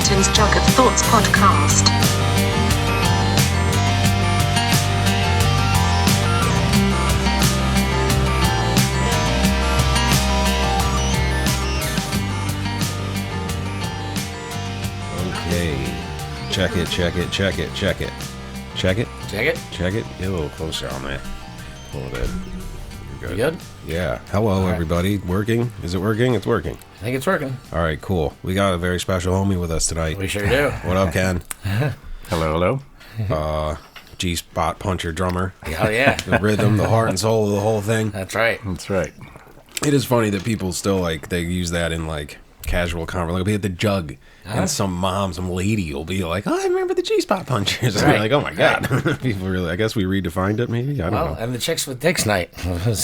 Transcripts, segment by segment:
Captain's Jug of Thoughts podcast. Okay. Check it. Check it. Check it. Get a little closer on there. A little bit. You're You good? Yeah. Hello, everybody. Working? Is it working? It's working. I think it's working. All right, cool. We got a very special homie with us tonight. We sure do. What up, Ken? Hello. G-spot puncher drummer. Oh, yeah. The rhythm, the heart and soul of the whole thing. That's right. It is funny that people still, they use that in, casual conversation. Like, we had the jug, and some lady will be like, I remember the G-spot punchers. And Right. you're like, oh, my God. People really, I guess we redefined it, maybe? I don't know. And the Chicks with Dicks night.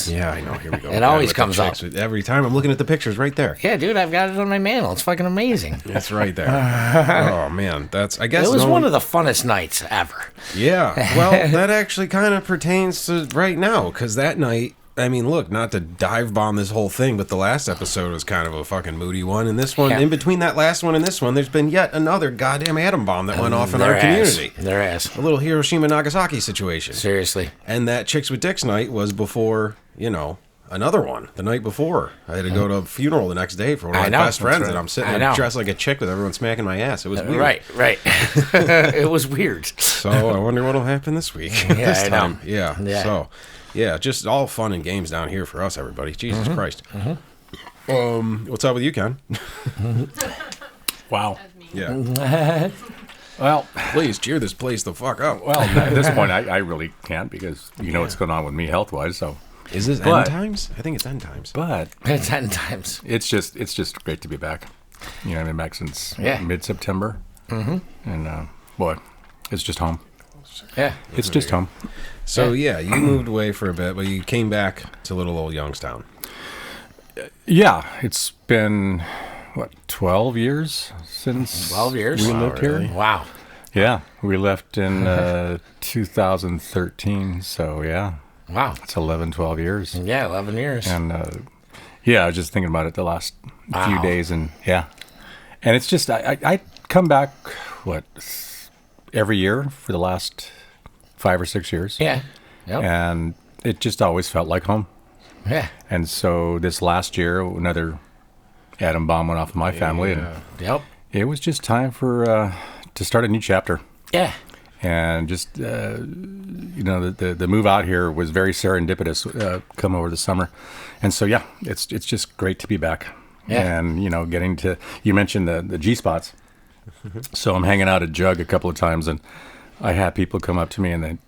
Yeah, I know. Here we go. It always comes up. Every time I'm looking at the pictures right there. Yeah, dude, I've got it on my mantle. It's fucking amazing. It's right there. Oh, man. That's, I guess. It was one of the funnest nights ever. Yeah. Well, that actually kind of pertains to right now, because that night, I mean, look, not to dive bomb this whole thing, but the last episode was kind of a fucking moody one. And this one, in between that last one and this one, there's been yet another goddamn atom bomb that went off in our community. There has. A little Hiroshima Nagasaki situation. Seriously. And that Chicks with Dicks night was before, another one the night before. I had to go to a funeral the next day for one of my best friends, and I'm sitting there dressed like a chick with everyone smacking my ass. It was weird. Right. It was weird. So I wonder what'll happen this week. Yeah, this I time. know. Yeah. So, yeah, just all fun and games down here for us, everybody. Jesus Christ. What's up with you, Ken? Wow. Yeah. Well, Please cheer this place the fuck up. well, at this point, I really can't because you know what's going on with me health-wise. So, Is this end times? I think it's end times. but It's 10 times. it's just great to be back. I've been back since mid-September, and boy, it's just home. Yeah. It's just home. So, yeah, you moved away for a bit, but you came back to little old Youngstown. Yeah, it's been 12 years since 12 years? we Wow, lived here. Wow. Yeah, we left in 2013. So yeah, Wow. it's 12 years. Yeah, 11 years. And I was just thinking about it the last few days, and and it's just I come back every year for the last 5 or 6 years. Yeah. Yep. And it just always felt like home. Yeah. And so this last year, another atom bomb went off of my family, and Yep. it was just time for to start a new chapter. Yeah. And just the move out here was very serendipitous. Come over the summer, and so it's just great to be back. Yeah. And getting to, you mentioned the G spots, so I'm hanging out at Jug a couple of times, and I have people come up to me and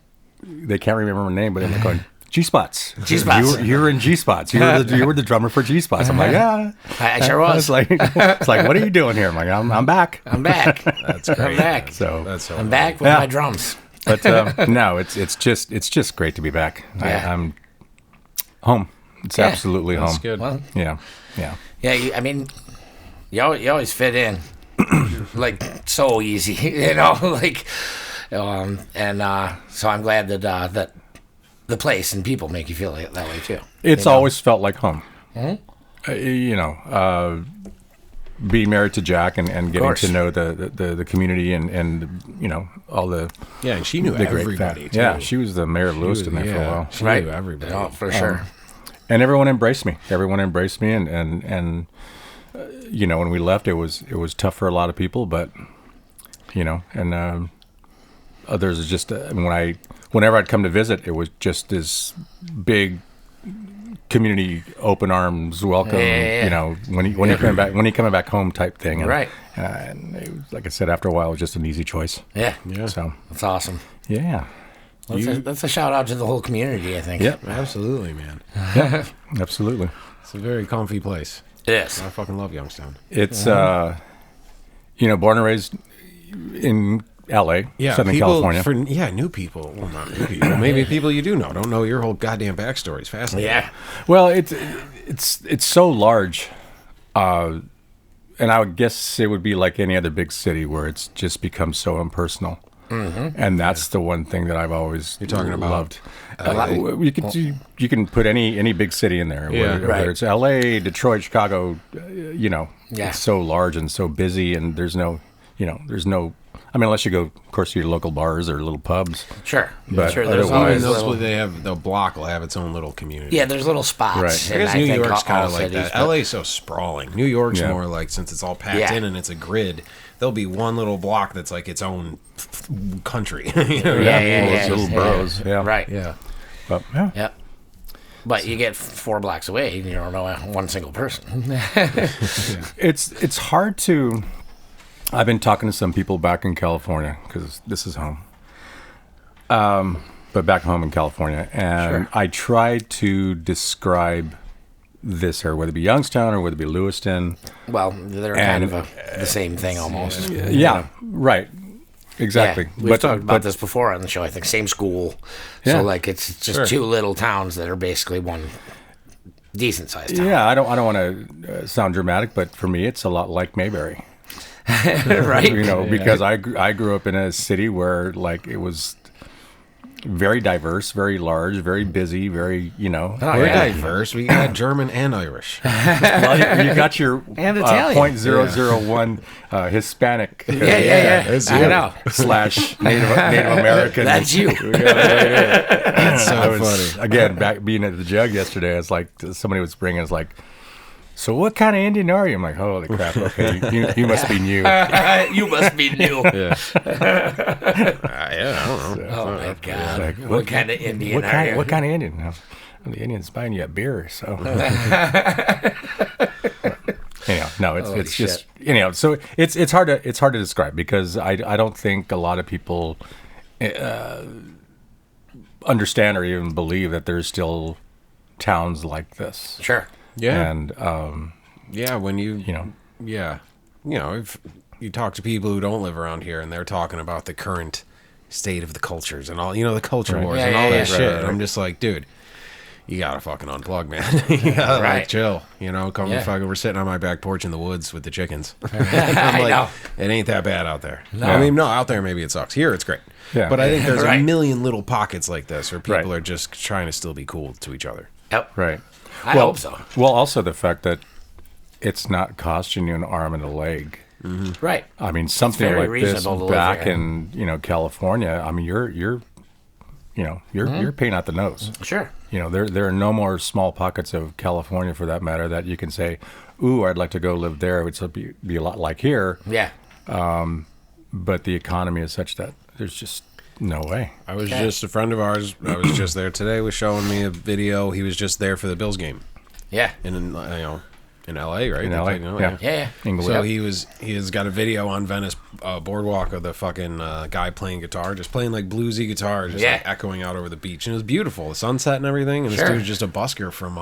they can't remember my name, but they're going, G spots. G-spots. You were in G spots. You were the drummer for G spots. I'm like, yeah. I sure was. It's like, what are you doing here? I'm like, I'm back. I'm back. That's great. I'm back. So That's so I'm back with my drums. But no, it's just great to be back. Yeah. I'm home. It's absolutely That's home. good. Yeah. Yeah, you always fit in, so easy, so I'm glad that the place and people make you feel that way too. It's always felt like home. Mm-hmm. Being married to Jack and getting course. to know the community and all the Yeah, and she knew the great everybody, too. Yeah, she was the mayor of Lewiston there for a while. She Right. knew everybody. Oh, for sure. And everyone embraced me. And when we left, it was tough for a lot of people, but others is just whenever I'd come to visit, it was just this big community open arms welcome. Yeah. When you coming back home type thing. And, Right. And it was, like I said, after a while, it was just an easy choice. Yeah, So that's awesome. yeah. That's a shout out to the whole community, I think. Yep. Absolutely, man. Absolutely. It's a very comfy place. It is. I fucking love Youngstown. It's born and raised in L.A., Yeah, Southern people California. new people. Well, not new people. Maybe people you do know don't know your whole goddamn backstory. It's fascinating. Yeah. Well, it's so large, and I would guess it would be like any other big city where it's just become so impersonal. Mm-hmm. And that's the one thing that I've always loved. You can put any big city in there, whether it's L.A., Detroit, Chicago. It's so large and so busy, and there's no. there's no. I mean, unless you go, of course, to your local bars or little pubs. Sure. But sure, there's otherwise- always Those, little, they have the block will have its own little community. yeah, there's little spots. Right. I and guess New think York's all kind of like cities, that. but- LA's so sprawling. New York's Yeah. more like, since it's all packed Yeah. in and it's a grid, there'll be one little block that's like its own country. Yeah, Those little boroughs. Yeah. Right. Yeah. But, yeah. Yep. But you get 4 blocks away, and you don't know one single person. It's hard to. I've been talking to some people back in California because this is home. But back home in California, and Sure. I tried to describe this area, whether it be Youngstown or whether it be Lewiston. Well, they're And- kind of the same thing almost. Yeah, right. Exactly. Yeah, we've talked about this before on the show. I think same school. Yeah. So like it's just Sure. 2 little towns that are basically one decent sized town. Yeah, I don't want to sound dramatic, but for me, it's a lot like Mayberry. Right. Because I grew up in a city where like it was very diverse, very large, very busy, very We're yeah. diverse. We got German and Irish. well, you got your And Italian. 0.001 Hispanic. Yeah. It's I you. know. Slash Native American. That's you. That's so I was, funny. again, back being at the jug yesterday, it's like somebody was bringing us like, so what kind of Indian are you? I'm like, holy crap, okay, you must be new. You must be new. Yeah. I don't know. Oh my God! Like, what kind of Indian What are kind, you? what kind of Indian? Well, the Indian's buying you a beer, so. Anyhow, no, it's just so it's hard to describe because I don't think a lot of people understand or even believe that there's still towns like this. Sure. Yeah. And Yeah, when you know. yeah, if you talk to people who don't live around here and they're talking about the current state of the cultures and all, the culture Right. wars Yeah, and all yeah, that yeah. shit, Right. I'm just like, dude, you gotta fucking unplug, man. You gotta Right. like chill, come Yeah. fucking. We're sitting on my back porch in the woods with the chickens. I know. It ain't that bad out there. No. I mean, no, out there maybe it sucks. Here it's great. Yeah. But I think there's Right. a million little pockets like this where people Right. are just trying to still be cool to each other. Yep. right. I hope so. Well, also the fact that it's not costing you an arm and a leg. Right. I mean, something very like this reasonable to live back here. in California. I mean, you're paying out the nose. Sure. There are no more small pockets of California, for that matter, that you can say, "Ooh, I'd like to go live there." It would be a lot like here, Yeah. but the economy is such that there's just no way. I was just a friend of ours. I was just there today. Was showing me a video. He was just there for the Bills game Yeah. in L.A. Right? In They LA, played yeah. Yeah. Inglewood. So he has got a video on Venice boardwalk of the fucking guy playing guitar, just playing like bluesy guitar, just Yeah. like echoing out over the beach, and it was beautiful, the sunset and everything. And Sure. this dude's just a busker from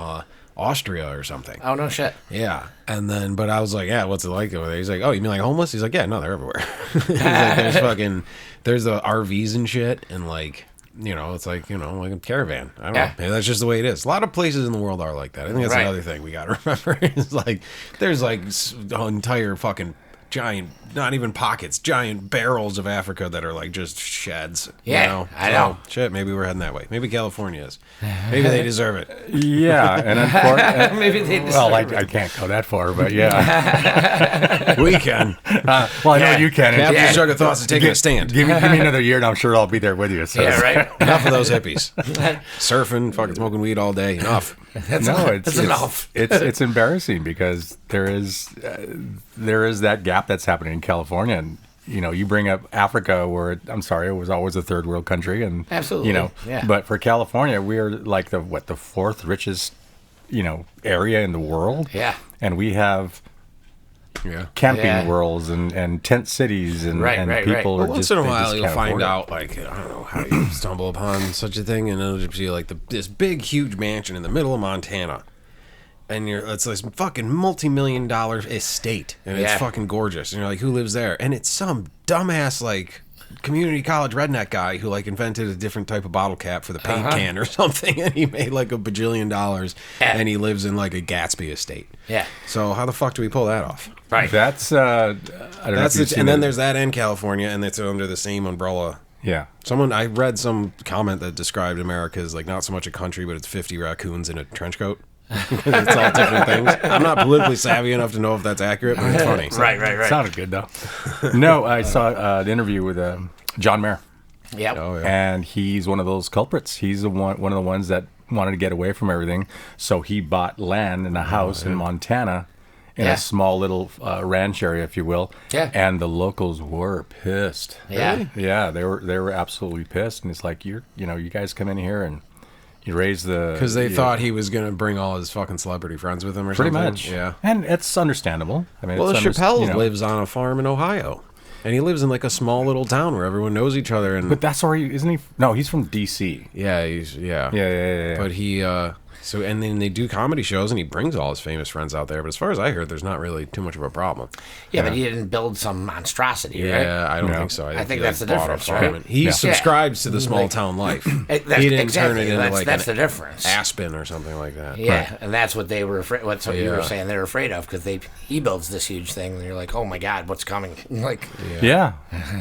Austria or something. Oh no shit. Yeah, and then but I was like, yeah, what's it like over there? He's like, oh, you mean like homeless? He's like, yeah, no, they're everywhere. He's like, there's the RVs and shit, and like. It's like, like a caravan. I don't know. Maybe that's just the way it is. A lot of places in the world are like that. I think that's Right. another thing we got to remember. Is like, there's like entire fucking giant, not even pockets, giant barrels of Africa that are like just sheds. Yeah, I know. So, shit, maybe we're heading that way. Maybe California is. Maybe they deserve it. Yeah, and unfortunately, Maybe they well, deserve I can't go that far, but yeah. We can. Well, I know you can. Captain Yeah. Sugar Thoughts is taking a stand. Give me another year, and I'm sure I'll be there with you. So. Yeah, right. Enough of those hippies. Surfing, fucking smoking weed all day. Enough. That's enough. It's embarrassing because there is that gap that's happening in California, and you bring up Africa, where it was always a third world country, and Absolutely, yeah. But for California, we're like the fourth richest area in the world. Yeah. and we have Yeah. camping Yeah. worlds and tent cities and Right, and right, people right. are Well, once just in a they while just you'll can't find afford it. out, like, I don't know how you stumble upon such a thing, and it'll just be like this big, huge mansion in the middle of Montana. And it's this fucking multi-million-dollar estate, and it's Yeah. fucking gorgeous. And you're like, who lives there? And it's some dumbass, like, community college redneck guy who, like, invented a different type of bottle cap for the paint can or something, and he made, like, $1 bajillion, Yeah. and he lives in, like, a Gatsby estate. Yeah. So how the fuck do we pull that off? Right. That's I don't know. That's if you've it. seen And then it. there's that in California, and it's under the same umbrella. yeah. I read some comment that described America as like not so much a country, but it's 50 raccoons in a trench coat. It's all different things. I'm not politically savvy enough to know if that's accurate, but it's funny. Right. Sounded good though. No, I saw an interview with John Mayer, Yep. Oh, yeah. and he's one of those culprits. He's one of the ones that wanted to get away from everything, so he bought land in a house in Montana, in Yeah. a small little ranch area, if you will. Yeah. And the locals were pissed. Yeah. Really? Yeah, they were absolutely pissed, and it's like you guys come in here and you raise the Because they thought he was going to bring all his fucking celebrity friends with him or pretty something. much. Yeah. And it's understandable. I mean, Well, it's Chappelle lives on a farm in Ohio. And he lives in like a small little town where everyone knows each other. And But that's where isn't he? No, he's from D.C. yeah. Yeah. But he, and then they do comedy shows and he brings all his famous friends out there. But as far as I heard, there's not really too much of a problem. Yeah, but he didn't build some monstrosity, right? Yeah, I don't No. think so. I think he, that's the bought a difference, farm right? and He Yeah. subscribes to the small town life. He didn't turn it into like that's the difference. Aspen or something like that. Yeah, and that's what they were afraid. What's what you were Yeah. saying they were afraid of because he builds this huge thing, and you're like, oh my god, what's coming? Like, Yeah.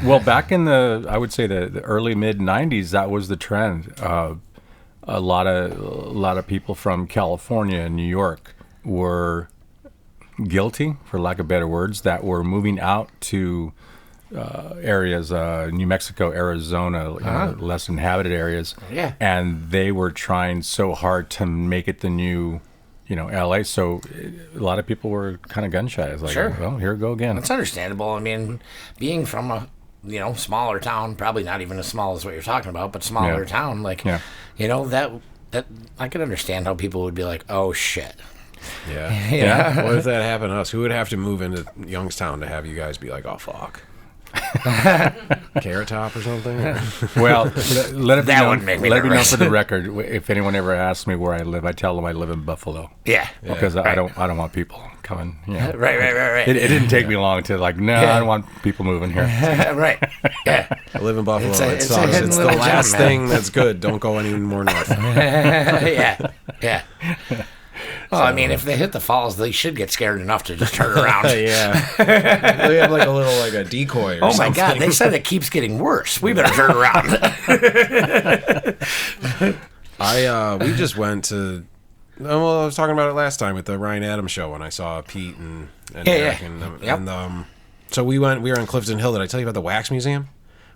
Well, back in I would say the early mid '90s, that was the trend. A lot of people from California and New York were guilty, for lack of better words, that were moving out to areas, New Mexico, Arizona, less inhabited areas. Yeah. And they were trying so hard to make it the new, LA. So a lot of people were kind of gun shy. It's like, Sure. well, here we go again. it's understandable. I mean, being from a smaller town, probably not even as small as what you're talking about, but smaller Yeah. town, like, Yeah. that I could understand how people would be like, oh shit. Yeah. Yeah. What if that happened to us? Who would have to move into Youngstown to have you guys be like, oh, fuck? Carrot Top or something? Well, let it be That known, would make me let it be known nervous. for the record. If anyone ever asks me where I live, I tell them I live in Buffalo Yeah. because I Right. don't want people coming. Right. It didn't take me long to like, no, I don't want people moving here. Right. Yeah. I live in Buffalo. It's a- It it's a sucks. hidden It's the little last gem, man. thing that's good. Don't go any more north. Yeah. Well, I mean, if they hit the falls, they should get scared enough to just turn around. Yeah. They have like a decoy or Oh my something. God! They said it keeps getting worse. We better turn around. We just went to. Well, I was talking about it last time at the Ryan Adams show when I saw Pete and Eric yeah. and Yep. so we were on Clifton Hill. Did I tell you about the wax museum?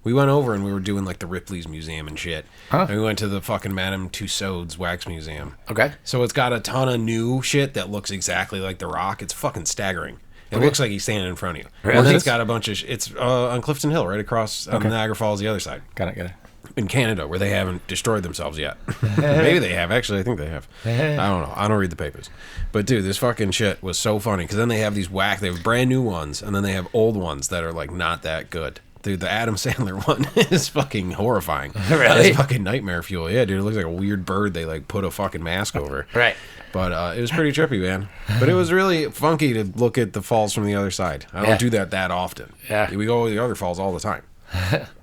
We went over and we were doing like the Ripley's museum and shit. Huh? And we went to the fucking Madame Tussauds wax museum. Okay. So it's got a ton of new shit that looks exactly like The Rock. It's fucking staggering. It looks like he's standing in front of you. Really? It's got a bunch of. It's on Clifton Hill, right across Niagara Falls, the other side. Got it. In Canada, where they haven't destroyed themselves yet. Maybe they have. Actually, I think they have. I don't know. I don't read the papers. But dude, this fucking shit was so funny because then they have these they have brand new ones, and then they have old ones that are like not that good. Dude, the Adam Sandler one is fucking horrifying. Really? It's fucking nightmare fuel. Yeah, dude, it looks like a weird bird they like put a fucking mask over. Right. But it was pretty trippy, man. But it was really funky to look at the falls from the other side. I don't Yeah. do that often. Yeah. We go to the other falls all the time.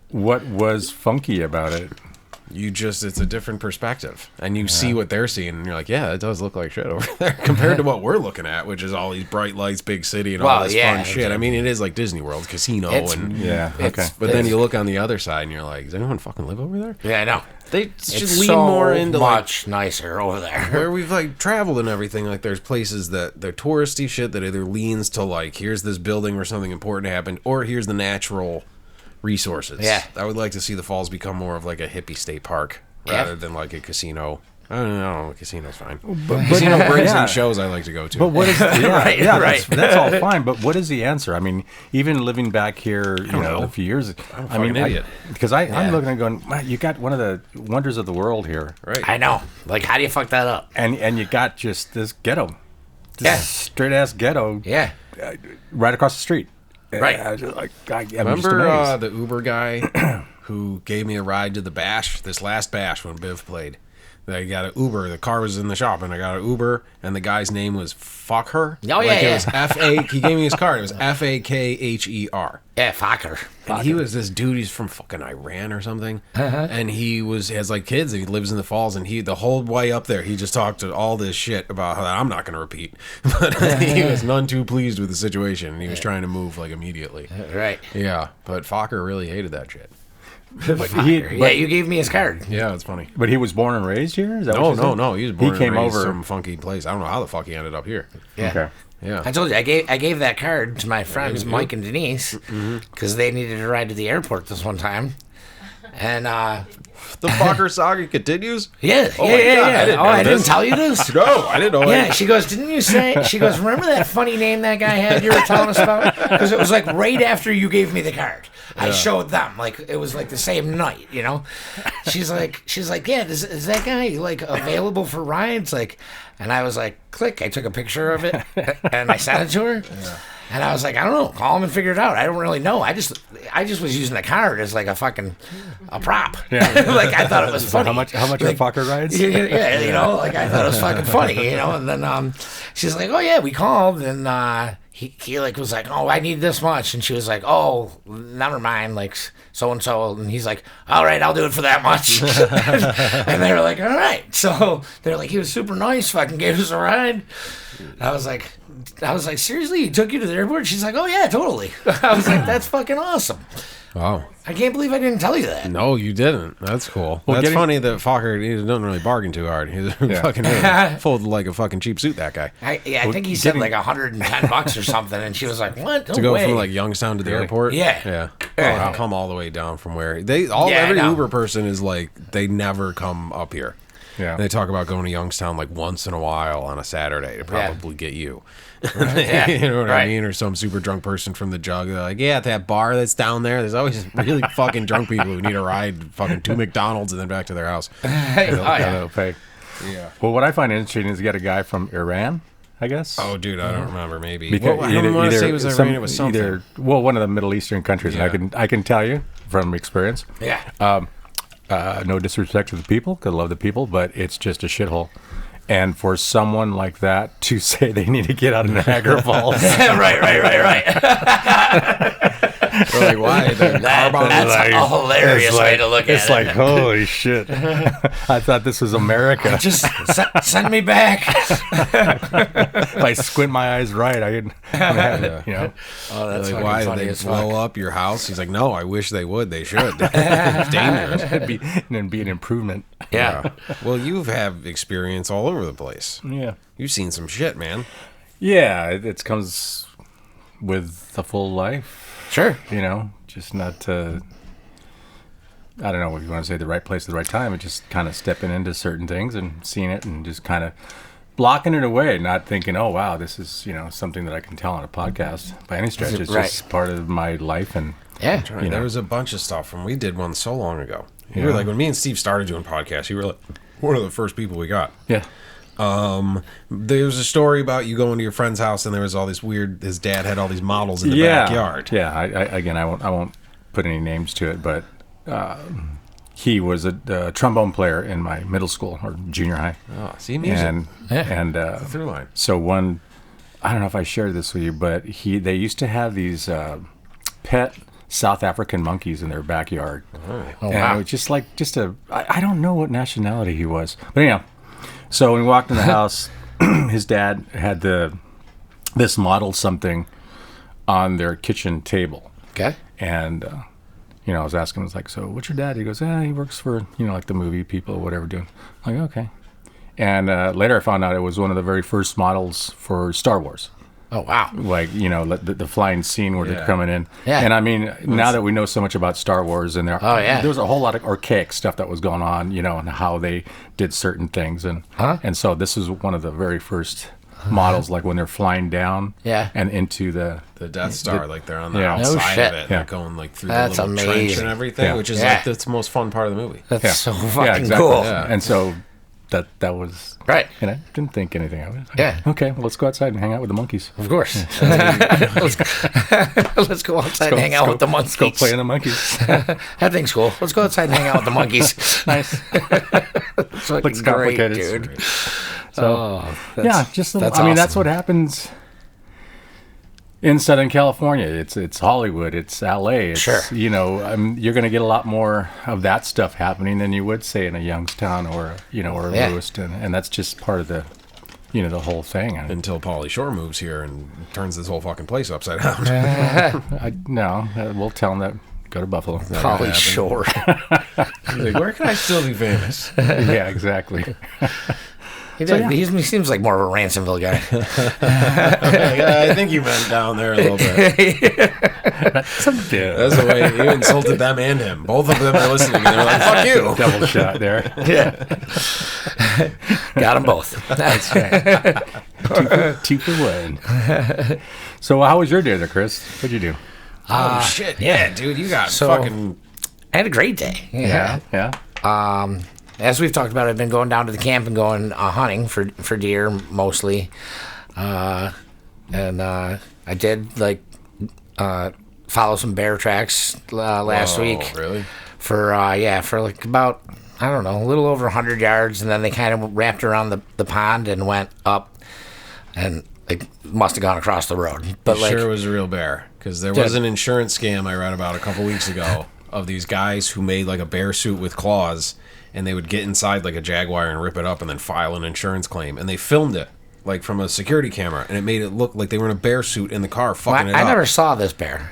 What was funky about it? It's a different perspective. And you see what they're seeing, and you're like, yeah, it does look like shit over there compared to what we're looking at, which is all these bright lights, big city, and all Well, this yeah, fun shit. I mean, it is like Disney World, casino, and Yeah. Okay. but then you look on the other side, and you're like, does anyone fucking live over there? Yeah, I know. They should It's lean so more into like much nicer over there. where we've like traveled and everything. Like there's places that they're touristy shit that either leans to like here's this building where something important happened, or here's the natural resources. Yeah. I would like to see the falls become more of like a hippie state park rather than like a casino. I don't know. A casino's fine. Casino brings in shows I like to go to. But what is Right. That's all fine. But what is the answer? I mean, even living back here, know. a few years. I'm an idiot. Because I'm looking and going, "Man, you got one of the wonders of the world here, Right. I know. Like, how do you fuck that up? and you got just this ghetto, Yeah. straight ass ghetto, Yeah. right across the street. Right. I'm just Remember amazed. the Uber guy who gave me a ride to the bash, this last bash when Biv played? I got an Uber. The car was in the shop, and I got an Uber, and the guy's name was Fuck Her. Oh, yeah, It yeah. was F-A. He gave me his card. It was Fakher. Yeah, fucker. And he was this dude. He's from fucking Iran or something. And he has like kids, and he lives in the falls. And the whole way up there, he just talked to all this shit about how I'm not going to repeat. But he was none too pleased with the situation, and he was trying to move like immediately. Right. Yeah, but Fokker really hated that shit. Yeah, you gave me his card. Yeah, it's funny. But he was born and raised here? Is that what you said? No. He was born He came and raised over some funky place. I don't know how the fuck he ended up here. Yeah. Okay. Yeah. I told you, I gave that card to my friends, Mike and Denise, because they needed a ride to the airport this one time. And, The Fokker saga continues? yeah. Oh my God, I didn't know I didn't this. tell you this? No, I didn't know Yeah, that. she goes, didn't you say? She goes, remember that funny name that guy had you were telling us about? Because it was like right after you gave me the card. I showed them, like, it was like the same night, you know? She's like, yeah, is that guy, like, available for rides? Like, and I was like, click. I took a picture of it and I sent it to her. Yeah. And I was like, I don't know, call him and figure it out. I don't really know. I just was using the card as like a prop. Yeah. Like I thought it was funny. How much like, are Fokker rides? Yeah, you know, like I thought it was fucking funny, you know. And then she's like, oh yeah, we called, and he like was like, oh, I need this much, and she was like, oh, never mind, like so and so, and he's like, all right, I'll do it for that much. And they were like, all right. So they're like, he was super nice, fucking gave us a ride. I was like, seriously, he took you to the airport? She's like, oh yeah, totally. I was like, that's fucking awesome. Wow. I can't believe I didn't tell you that. No, you didn't. That's cool. Well, That's funny that Fokker, he doesn't really bargain too hard. He's fucking really folded like a fucking cheap suit, that guy. I think he said like $110 or something, and she was like, what? No To go way. from like Youngstown to the airport? Yeah. Yeah. Yeah. Oh, come all the way down from where every I know. Uber person is like, they never come up here. Yeah. They talk about going to Youngstown like once in a while on a Saturday to probably get you. Yeah. You know what I Right. mean? Or some super drunk person from the jug. They're like, yeah, at that bar that's down there, there's always really fucking drunk people who need a ride fucking to McDonald's and then back to their house. They'll pay. Yeah. Well, what I find interesting is you got a guy from Iran, I guess. Oh, dude, I don't remember. Maybe. Because I don't want to say it was Iran. It was something. One of the Middle Eastern countries. Yeah. And I can tell you from experience. Yeah. No disrespect to the people, because I love the people, but it's just a shithole. And for someone like that to say they need to get out of Niagara Falls, right. They're like, why? The car bomb? That's a hilarious way to look at it. It's like, holy shit! I thought this was America. Just send me back. If I squint my eyes right, I can, you know. Oh, that's Like, fucking why funny did as they fuck. blow up your house? He's like, no, I wish they would. They should. It's dangerous. It'd be an improvement. Yeah. Well, you have experience all over the place. Yeah. You've seen some shit, man. Yeah, it comes with a full life. Sure. You know, just not to, I don't know if you want to say the right place at the right time, but just kind of stepping into certain things and seeing it and just kind of blocking it away, not thinking, oh, wow, this is, you know, something that I can tell on a podcast by any stretch. It's just part of my life. And Yeah. There was a bunch of stuff, and we did one so long ago. You were like, when me and Steve started doing podcasts, you were like one of the first people we got. yeah. There was a story about you going to your friend's house, and there was all this weird. His dad had all these models in the backyard. Yeah. I won't put any names to it, but he was a trombone player in my middle school or junior high. Oh, see, music. And Through line. so I don't know if I shared this with you, but they used to have these pet South African monkeys in their backyard. Oh, And wow. it was I don't know what nationality he was, but anyhow. So when we walked in the house, his dad had this model something on their kitchen table. Okay. And, you know, I was asking, I was like, so what's your dad? He goes, he works for, you know, like the movie people or whatever doing. I'm like, okay. And later I found out it was one of the very first models for Star Wars. Oh, wow. Like, you know, the flying scene where they're coming in. Yeah. And I mean, now that we know so much about Star Wars, and there was a whole lot of archaic stuff that was going on, you know, and how they did certain things. And so this is one of the very first models, like when they're flying down and into the Death Star, like they're on the No outside shit. of it. Yeah. They're going like through That's the little trench amazing. and everything, Yeah. which is Yeah. like that's the most fun part of the movie. That's so fucking exactly. cool. Yeah. And so that was Right. and I didn't think anything of it. Yeah. Okay, well, let's go outside and hang out with the monkeys. Of course. Let's go outside and hang out with the monkeys. Let's go play in the monkeys. That thing's cool. Let's go outside and hang out with the monkeys. Nice. It's fucking Looks great, complicated. dude. So That's that's awesome. that's what happens in Southern California. It's Hollywood. It's LA. It's, Sure. You know, you're going to get a lot more of that stuff happening than you would say in a Youngstown or a Yeah. Lewiston, and that's just part of the the whole thing. Until Pauly Shore moves here and turns this whole fucking place upside down. We'll tell them that Go to Buffalo. Holly Shore. He's like, where can I still be famous? Yeah, exactly. He seems like more of a Ransomville guy. I think you went down there a little bit. That's the way you insulted them and him. Both of them are listening, and they're like, fuck you. Double shot there. Yeah. Got them both. That's right. Two for one. So how was your day there, Chris? What'd you do? Oh, shit. Yeah, dude, you got fucking... I had a great day. Yeah. As we've talked about, I've been going down to the camp and going hunting for deer mostly. And I did, follow some bear tracks last week. Really? For like about, I don't know, a little over 100 yards. And then they kind of wrapped around the pond and went up and must have gone across the road. But sure it was a real bear. Because there was an insurance scam I read about a couple weeks ago of these guys who made like a bear suit with claws, and they would get inside like a jaguar and rip it up and then file an insurance claim. And they filmed it like from a security camera, and it made it look like they were in a bear suit in the car fucking it up. I never saw this bear.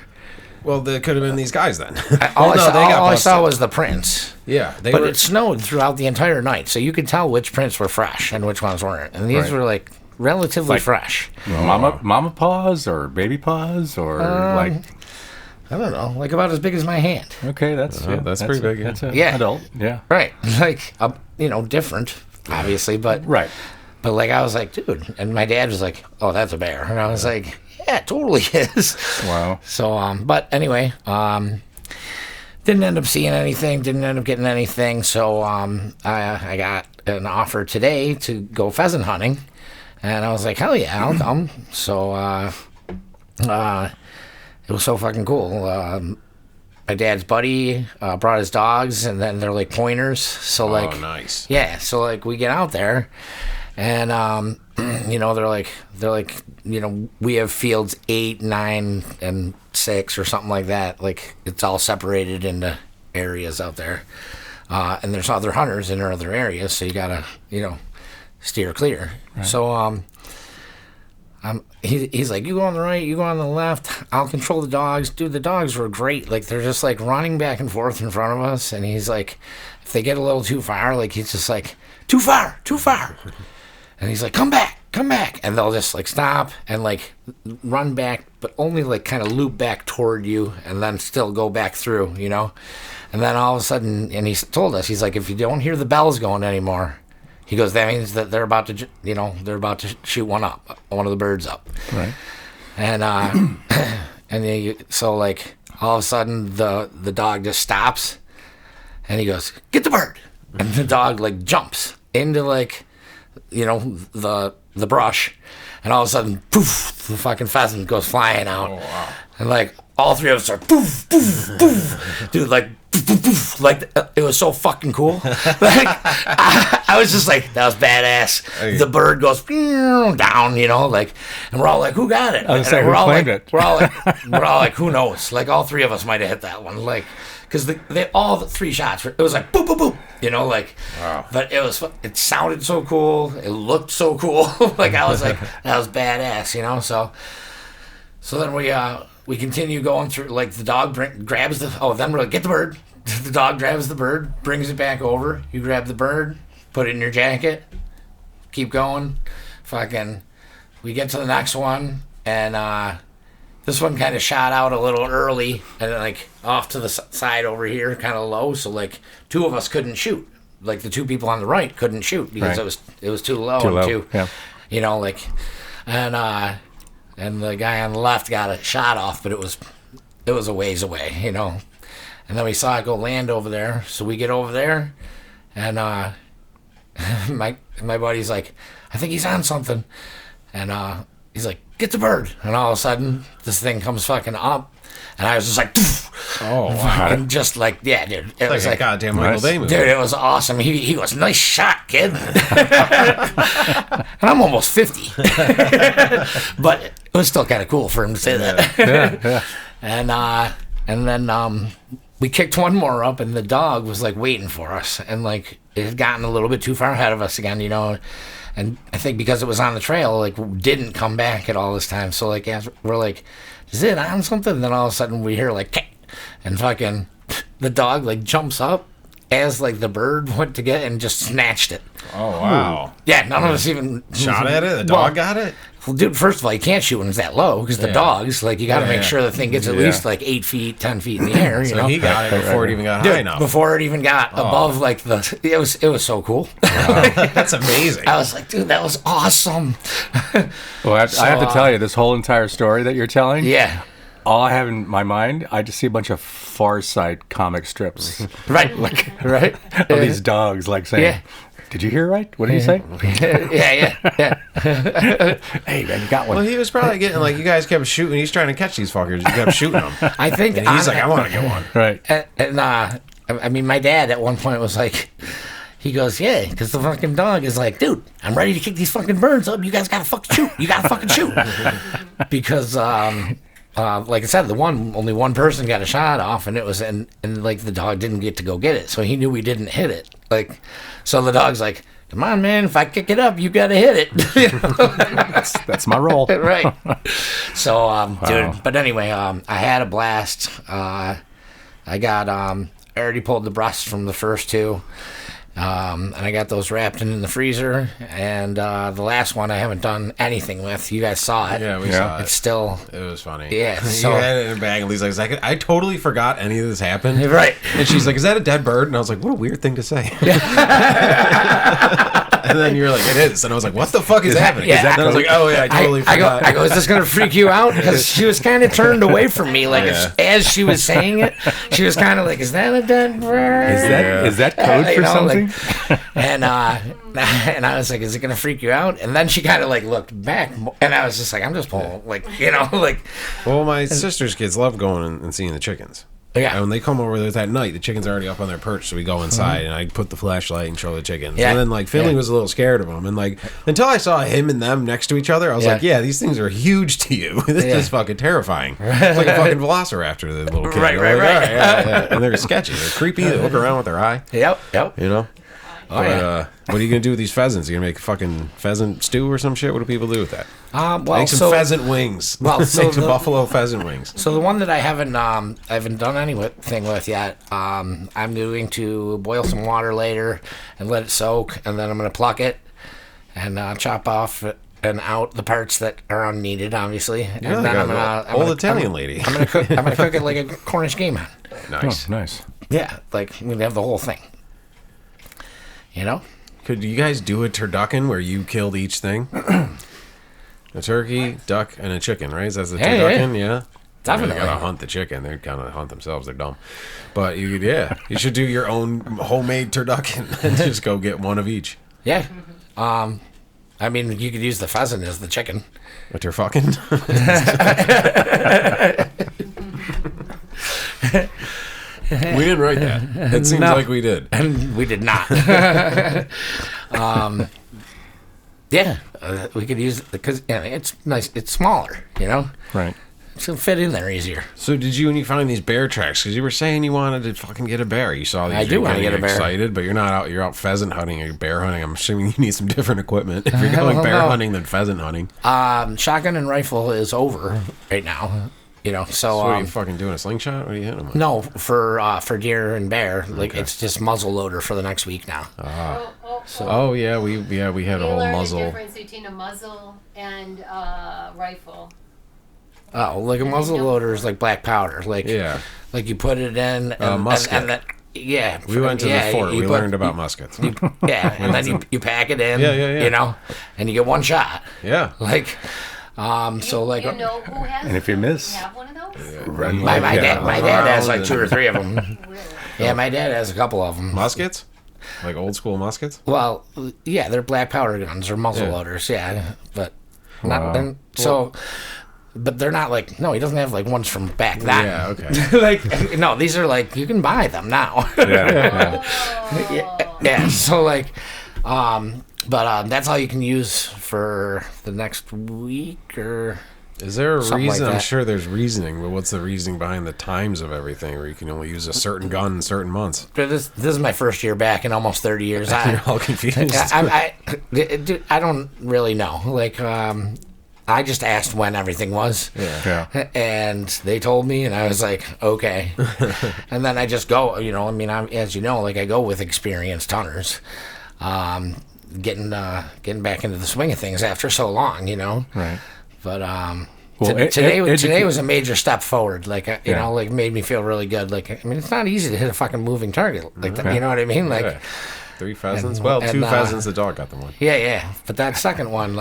Well, they could have been these guys then. All I saw was the prints. Yeah. But it snowed throughout the entire night, so you could tell which prints were fresh and which ones weren't. And these were like relatively fresh. Mama paws or baby paws or I don't know, like about as big as my hand. Okay, that's pretty big. That's an Yeah. adult. Yeah. Right. Different, obviously, but Right. But I was like, dude, and my dad was like, "Oh, that's a bear," and I was like, "Yeah, it totally is." Wow. So, but anyway, didn't end up seeing anything, didn't end up getting anything. So, I got an offer today to go pheasant hunting, and I was like, "Hell yeah, I'll come." So, it was so fucking cool. My dad's buddy brought his dogs, and then they're like pointers. So nice. Yeah. So we get out there, and they're like, we have fields 8, 9, and 6 or something like that. Like it's all separated into areas out there, and there's other hunters in other areas. So you gotta steer clear. Right. So he's like, you go on the right, you go on the left, I'll control the dogs. Dude, the dogs were great. Like, they're just, running back and forth in front of us. And he's like, if they get a little too far, he's just like, too far. And he's like, come back. And they'll just, stop and, run back, but only, kind of loop back toward you and then still go back through, And then all of a sudden, and he told us, he's like, if you don't hear the bells going anymore, he goes, that means that they're about to, shoot one of the birds up. Right. And so all of a sudden the dog just stops, and he goes, get the bird, and the dog jumps into the brush, and all of a sudden, poof, the fucking pheasant goes flying out. Oh, wow. And all three of us are poof, poof, poof, dude, poof, poof, it was so fucking cool. I was just like, that was badass. Hey. The bird goes down, and we're all like, who got it? I was saying, who claimed it? We're all like, who knows? All three of us might have hit that one, because all the 3 shots, it was like boop, boop, boop, wow. But it sounded so cool, it looked so cool, I was like, that was badass, so then we continue going through, the dog grabs then we're like, get the bird. The dog grabs the bird, brings it back over. You grab the bird, put it in your jacket, keep going. We get to the next one, and this one kind of shot out a little early, and off to the side over here, kind of low. So 2 of us couldn't shoot. The 2 people on the right couldn't shoot because it was too low. And the guy on the left got a shot off, but it was a ways away, And then we saw it go land over there, so we get over there, and my buddy's like, I think he's on something, and he's like, get the bird, and all of a sudden this thing comes fucking up, and I was just like, oh wow, and just yeah, dude, it was a goddamn Michael Bay movie. Dude, it was awesome. He goes, nice shot, kid. And I'm almost 50, but it was still kind of cool for him to say that. Yeah. And then we kicked one more up, and the dog was waiting for us, and it had gotten a little bit too far ahead of us again, and I think because it was on the trail, didn't come back at all this time. So as we're is it on something? And then all of a sudden we hear kick, and fucking the dog like jumps up as like the bird went to get and just snatched it. Oh, wow. Yeah, none of us even Shot at it? The dog got it? Well, dude, first of all, you can't shoot when it's that low because the dogs, like, you got to make sure the thing gets at least like 8 feet, 10 feet in the air. You know, he got it before it even got high enough. Before it even got above, like it was so cool. Wow. That's amazing. I was like, dude, that was awesome. Well, I have to tell you, this whole entire story that you're telling. Yeah. All I have in my mind, I just see a bunch of Far Side comic strips. Right. Right. Of these dogs, like saying, Yeah. Did you hear right? What did he say? yeah. Hey, man, you got one. Well, he was probably getting, like, you guys kept shooting. He's trying to catch these fuckers. You kept shooting them. I think And he's like, I want to get one. Right. And I mean, my dad at one point was like, he goes, yeah, because the fucking dog is like, dude, I'm ready to kick these fucking birds up. You guys gotta fucking shoot. You gotta fucking shoot. Because like I said, only one person got a shot off, and it was and like the dog didn't get to go get it, so he knew we didn't hit it. Like, so the dog's like, come on, man, if I kick it up, you gotta hit it. You know? That's my role. Right. So, dude, but anyway, I had a blast. I already pulled the breasts from the first two. And I got those wrapped in the freezer. And the last one I haven't done anything with. You guys saw it. Yeah, we saw it. It's still... It was funny. Yeah. So, you had it in a bag, and Lisa's like, I totally forgot any of this happened. Right. And she's like, is that a dead bird? And I was like, what a weird thing to say. And then you're like, it is. And I was like, what the fuck is happening? Yeah. And I was like, oh, yeah, I totally forgot. I go, is this going to freak you out? Because she was kind of turned away from me. Like, as she was saying it, she was kind of like, is that a dead bird? Is that code for something? Like, and I was like, is it going to freak you out? And then she kind of like looked back, and I was just like, I'm just pulling, like, you know, like. Well, my sister's kids love going and seeing the chickens. Yeah. And when they come over there that night, the chickens are already up on their perch, so we go inside and I put the flashlight and show the chickens. Yeah. And then, like, Finley was a little scared of them. And, like, until I saw him and them next to each other, I was like, yeah, these things are huge to you. This is fucking terrifying. It's like a fucking velociraptor, the little kid. Right. Yeah. And they're sketchy. They're creepy. They look around with their eye. Yep. You know? Oh, yeah. What are you going to do with these pheasants? You going to make a fucking pheasant stew or some shit? What do people do with that? Well, make some pheasant wings. Well, make some buffalo pheasant wings. So the one that I haven't done anything with yet, I'm going to boil some water later and let it soak, and then I'm going to pluck it and chop off and out the parts that are unneeded, obviously. And then I'm gonna Italian lady. I'm gonna cook it like a Cornish game hen. Nice. Oh, nice. Yeah, like we have the whole thing. You know? Could you guys do a turducken where you killed each thing? A turkey, duck, and a chicken, right? That's a turducken, yeah? Definitely. They gotta hunt the chicken. They kind of hunt themselves. They're dumb. But you should do your own homemade turducken and just go get one of each. Yeah. I mean, you could use the pheasant as the chicken. A turfucken? We didn't write that. It seems like we did. And we did not. Yeah, we could use it because it's nice. It's smaller, you know? Right. So fit in there easier. So did you, when you find these bear tracks, because you were saying you wanted to fucking get a bear. You saw these. I do want to get a bear. Excited, but you're not out. You're out pheasant hunting or bear hunting. I'm assuming you need some different equipment if you're going bear hunting than pheasant hunting. Shotgun and rifle is over right now. You know, so what are you fucking doing? A slingshot? What are you hitting them with? No, for deer and bear, like it's just muzzle loader for the next week now. We had a whole muzzle. The difference between a muzzle and rifle. Oh, like a muzzle loader is like black powder, like like you put it in and musket. And that, yeah, We went to the fort. We learned about muskets. And then you pack it in. Yeah. You know, and you get one shot. Yeah. Like. So like, you know who has? And if you miss, have one of those? my dad has like 2 or 3 of them. Yeah, my dad has a couple of them. Muskets? Like old school muskets? Well, yeah, they're black powder guns or muzzle loaders. Yeah, but not but they're not like he doesn't have like ones from back then. Yeah, okay. Like no, these are like you can buy them now. Yeah. So like, but that's all you can use for the next week or. Is there a reason? Like I'm sure there's reasoning, but what's the reasoning behind the times of everything where you can only use a certain gun in certain months? But this is my first year back in almost 30 years. You're all confused. I don't really know. Like, I just asked when everything was. Yeah. And they told me, and I was like, okay. And then I just go, as you know, like I go with experienced hunters. Getting back into the swing of things after so long, Right. But Well, today was a major step forward. Like like made me feel really good. Like it's not easy to hit a fucking moving target. Like that, you know what I mean? Like 3 pheasants. And- 2 and, pheasants. The dog got the one. yeah. But that second one,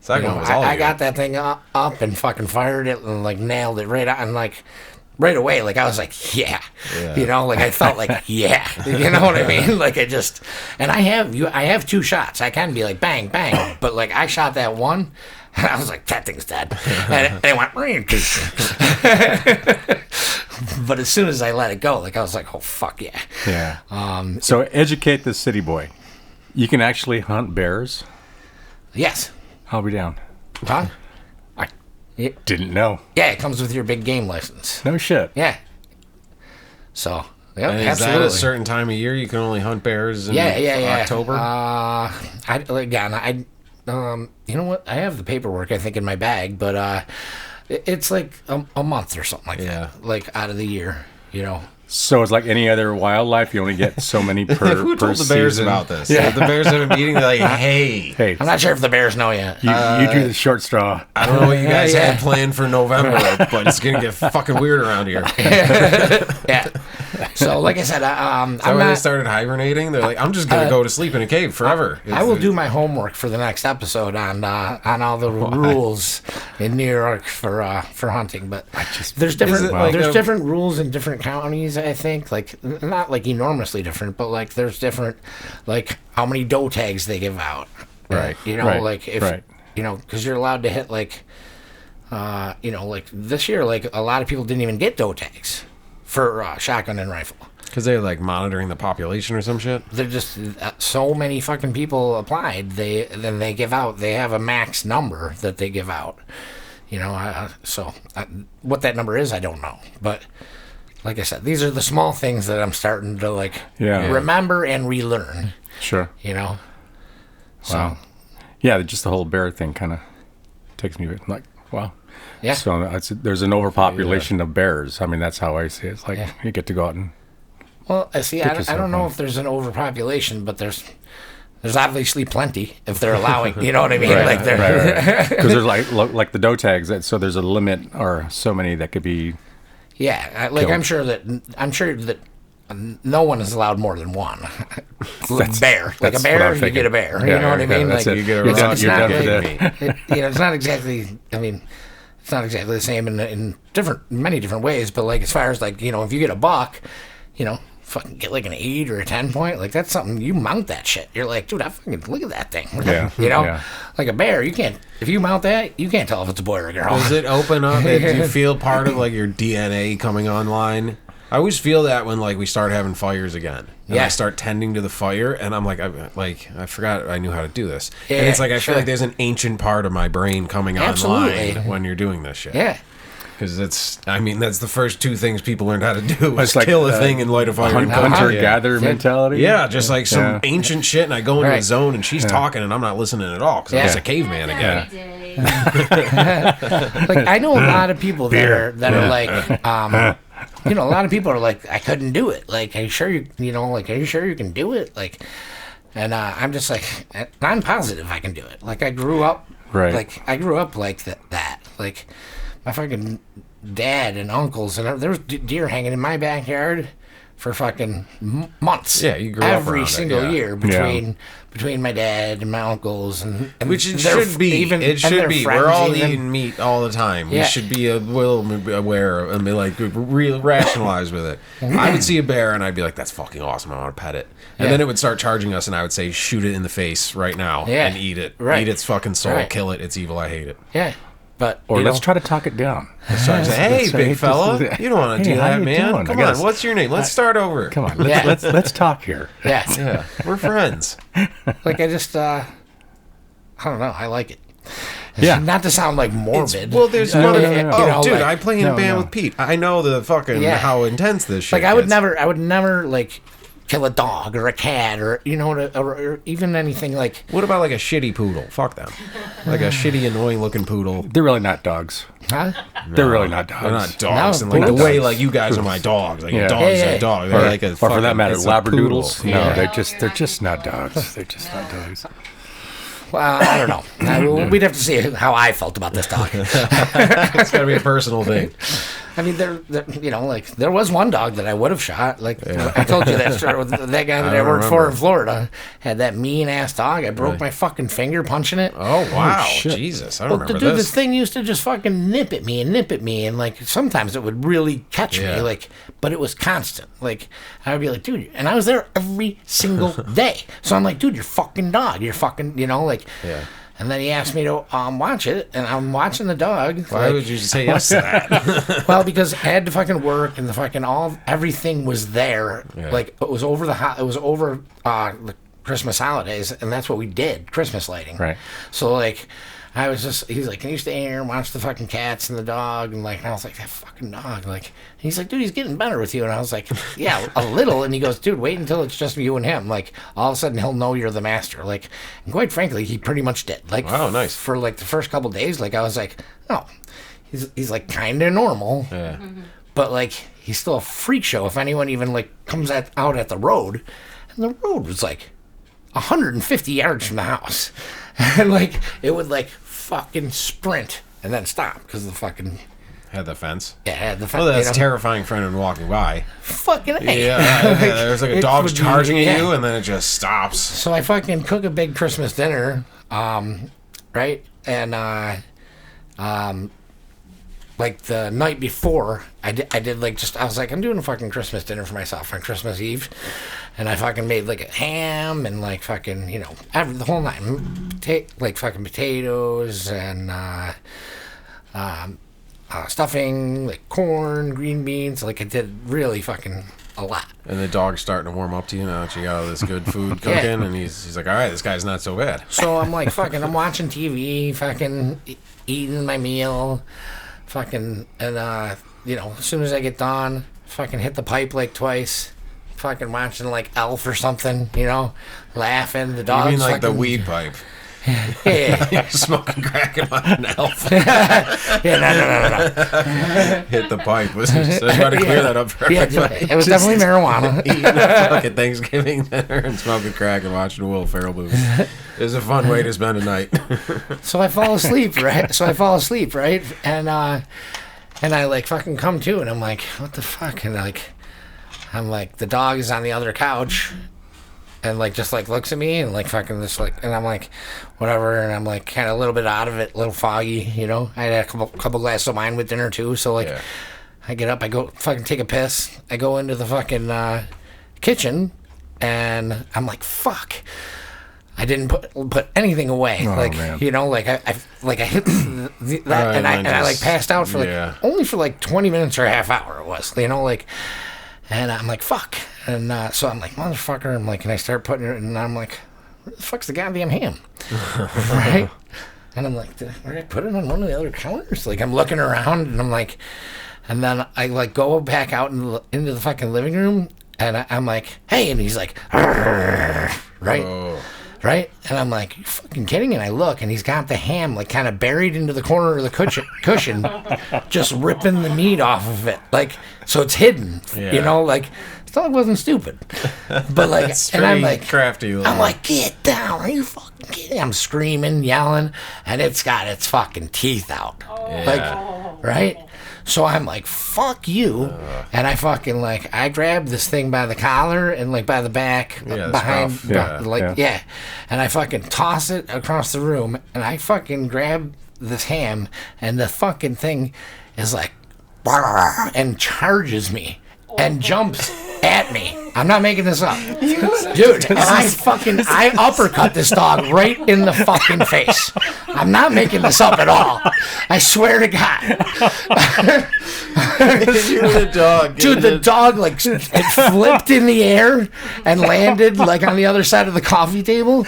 Second one was all I you. got that thing up and fucking fired it and like nailed it right out and like. Right away, like I was like, yeah. Like I felt like, yeah, you know what I mean? Like I just, and I have 2 shots. I can be like bang, bang, but like I shot that one, and I was like, that thing's dead, and it went. But as soon as I let it go, like I was like, oh fuck yeah. Yeah. So educate the city boy. You can actually hunt bears. Yes. I'll be down. Huh? Didn't know. Yeah, it comes with your big game license. No shit. Yeah. So, yeah, And is absolutely. that a certain time of year you can only hunt bears in Yeah. October? You know what? I have the paperwork, I think, in my bag, but it's like a month or something like that. Like out of the year, So it's like any other wildlife. You only get so many per Who per told the bears season. about this? Yeah. The bears have been meeting. They're like, hey, Hey, I'm not sure if the bears know yet. you do the short straw. I don't know what you guys Yeah. had planned for November, but it's gonna get fucking weird around here. Yeah. So, like I said, So I'm when they not. started hibernating, they're like, I'm just gonna go to sleep in a cave forever. I will do my homework for the next episode on all the rules in New York for hunting. But there's different Is it like there's a- different rules in different counties. I think not like enormously different, but like there's different like how many doe tags they give out. Right. Like Right. if Right. because you're allowed to hit like like this year, like a lot of people didn't even get doe tags for shotgun and rifle. Because they're like monitoring the population or some shit. They're just so many fucking people applied. They give out. They have a max number that they give out. What that number is, I don't know. But like I said, these are the small things that I'm starting to remember and relearn. Sure. So Wow. Yeah, just the whole bear thing kind of takes me like, wow. yeah. So there's an overpopulation of bears. I mean, that's how I see it. It's like Yeah. you get to go out and Well, I see. I don't know if there's an overpopulation, but there's obviously plenty if they're allowing. You know what I mean? Like they're because there's like the doe tags. So there's a limit or so many that could be. yeah. Killed. I'm sure that no one is allowed more than one. Bear, like a that's what bear, I'm you thinking. get a bear. Yeah, You know what I yeah, mean? that's Like it. You get a You're raw done- it's you're not done for like- that. it's not exactly. I mean, it's not exactly the same in many different ways. But like as far as like if you get a buck, fucking get like an 8 or a 10 point. Like that's something you mount that shit. You're like, dude, I fucking look at that thing. Yeah, yeah. Like a bear, you can't. If you mount that, you can't tell if it's a boy or a girl. Does it open up? Do you feel part of like your DNA coming online? I always feel that when like we start having fires again, and Yeah. I start tending to the fire, and I'm like, I forgot I knew how to do this, Yeah, and it's like I sure. feel like there's an ancient part of my brain coming Absolutely. online when you're doing this shit. Yeah. Because that's the first 2 things people learned how to do was It's like, kill a thing and light a fire. and cook it. Hunter-gatherer mentality. Yeah, just like some Yeah. ancient shit, and I go into a Right. zone, and she's talking, and I'm not listening at all because I'm Yeah. just a caveman again. Every day. Like I know a lot of people that are like, a lot of people are like, I couldn't do it. Like, are you sure are you sure you can do it? Like, and I'm just like, I'm positive I can do it. Like I grew up, Right. like I grew up like that. Like my fucking dad and uncles and there was deer hanging in my backyard for fucking months. Yeah, you grew up every around it, single yeah. year between my dad and my uncles and Which it their- should be. even- It and should their be. friends We're all even. eating meat all the time. Yeah. We should be a little aware and be like rationalize with it. I would see a bear and I'd be like, "That's fucking awesome. I want to pet it." And Yeah. then it would start charging us, and I would say, "Shoot it in the face right now Yeah. and eat it. Right. Eat its fucking soul. Right. Kill it. It's evil. I hate it." Yeah, but Or you let's know, try to talk it down. So I say, "Hey, Let's big say- fella, you don't want to Hey, do how that, you man. doing? I Come guess- on. What's your name? Let's start over. Come on, Yeah. let's talk here. yeah, Yeah, we're friends. like I just I don't know. I like it. Yeah. Not to sound like morbid. Well, there's No, another. no, no, no. Oh, You know, dude, like- I play in a No, band no. with Pete. I know the fucking Yeah. how intense this shit. like I would gets. never like kill a dog or a cat or or even anything like. What about like a shitty poodle? Fuck them. Like a shitty, annoying looking poodle. They're really not dogs. Huh? They're really not dogs. They're not dogs. No, And like the poodles. way like you guys are my dogs. Like Yeah. a dog's Yeah. a dog. They're like a Or for that fucking- matter, it's a labradoodles. poodle. No, Yeah. they're just not dogs. They're just not dogs. Well, I don't know. We'd have to see how I felt about this dog. It's gotta be a personal thing. I mean, there was one dog that I would have shot. Like I told you that story with that guy that I don't worked for remember. in Florida. Had that mean ass dog. I broke my fucking finger punching it. Oh wow, shit. Jesus! I don't Well, remember dude, this. this thing used to just fucking nip at me, and like sometimes it would really catch Yeah. me, like, but it was constant. Like I would be like, dude, and I was there every single day. So I'm like, dude, you're fucking dog. You're fucking, like. Yeah. And then he asked me to watch it, and I'm watching the dog. Why like, would you say yes to that? Well, because I had to fucking work, and the fucking everything was there. Yeah. Like it was over the Christmas holidays, and that's what we did, Christmas lighting. Right. So like, he's like, can you stay here and watch the fucking cats and the dog? And like, I was like, that fucking dog. Like, and he's like, dude, he's getting better with you. And I was like, yeah, a little. And he goes, dude, wait until it's just you and him. Like, all of a sudden he'll know you're the master. Like, and quite frankly, he pretty much did. Like, Wow, nice. For like the first couple days, like I was like, oh, he's like kind of normal. Yeah. But like he's still a freak show if anyone even like comes out at the road, and the road was like 150 yards from the house, and like it would like fucking sprint and then stop because the fucking Had the fence. had the Well, that's you know, terrifying for anyone walking by. fucking A. Yeah, there's like a It dog's would be- charging at yeah. you, and then it just stops. So I fucking cook a big Christmas dinner, right? And like the night before, I did like I was like, I'm doing a fucking Christmas dinner for myself on Christmas Eve, and I fucking made like a ham and like fucking the whole night, like fucking potatoes and stuffing, like corn, green beans. Like I did really fucking a lot. And the dog's starting to warm up to you now that you got all this good food cooking, and he's like, all right, this guy's not so bad. So I'm like fucking, I'm watching TV, fucking eating my meal, fucking, and as soon as I get done, fucking hit the pipe like twice, fucking watching like Elf or something, laughing. The dog's You mean like the fucking- weed pipe? Yeah, You're smoking crack and on an elf. no. Hit the pipe. So I try to clear that up for Yeah, everybody. it was definitely marijuana. Eating a fucking Thanksgiving dinner and smoking crack and watching Will Ferrell movies. It's a fun way to spend a night. So I fall asleep, right? And I like fucking come to, and I'm like, what the fuck? And I'm like, the dog is on the other couch, and like just like looks at me and like fucking just like, and I'm like, whatever. And I'm like kind of a little bit out of it, a little foggy, I had a couple glasses of wine with dinner too. So like, Yeah. I get up, I go fucking take a piss, I go into the fucking kitchen, and I'm like, fuck. I didn't put anything away, Oh, like man. like I hit that, Right, and I like just- passed out for yeah. only for like 20 minutes or a half hour. It was, like, and I'm like, fuck, and so I'm like, motherfucker, I'm like, and I start putting it, and I'm like, where the fuck's the goddamn ham, right? And I'm like, did I put it on one of the other counters? Like, I'm looking around, and I'm like, and then I like go back out into the fucking living room, and I'm like, hey, and he's like, right. Oh. Right? And I'm like, you fucking kidding? And I look, and he's got the ham, like, kind of buried into the corner of the cushion, just ripping the meat off of it. Like, so it's hidden, Yeah. like, the dog wasn't stupid. But, like, That's and I'm pretty like, crafty. I'm like, get down. Are you fucking kidding? I'm screaming, yelling, and it's got its fucking teeth out. Like, right? So I'm like, fuck you. And I fucking, like, I grabbed this thing by the collar and, like, by the back, Yeah, the behind, scruff. Yeah, yeah. yeah. And I fucking toss it across the room, and I fucking grab this ham, and the fucking thing is like, and charges me and jumps at me. I'm not making this up. Dude, and I uppercut this dog right in the fucking face. I'm not making this up at all. I swear to God. You're the dog. Dude, the dog, like, it flipped in the air and landed, like, on the other side of the coffee table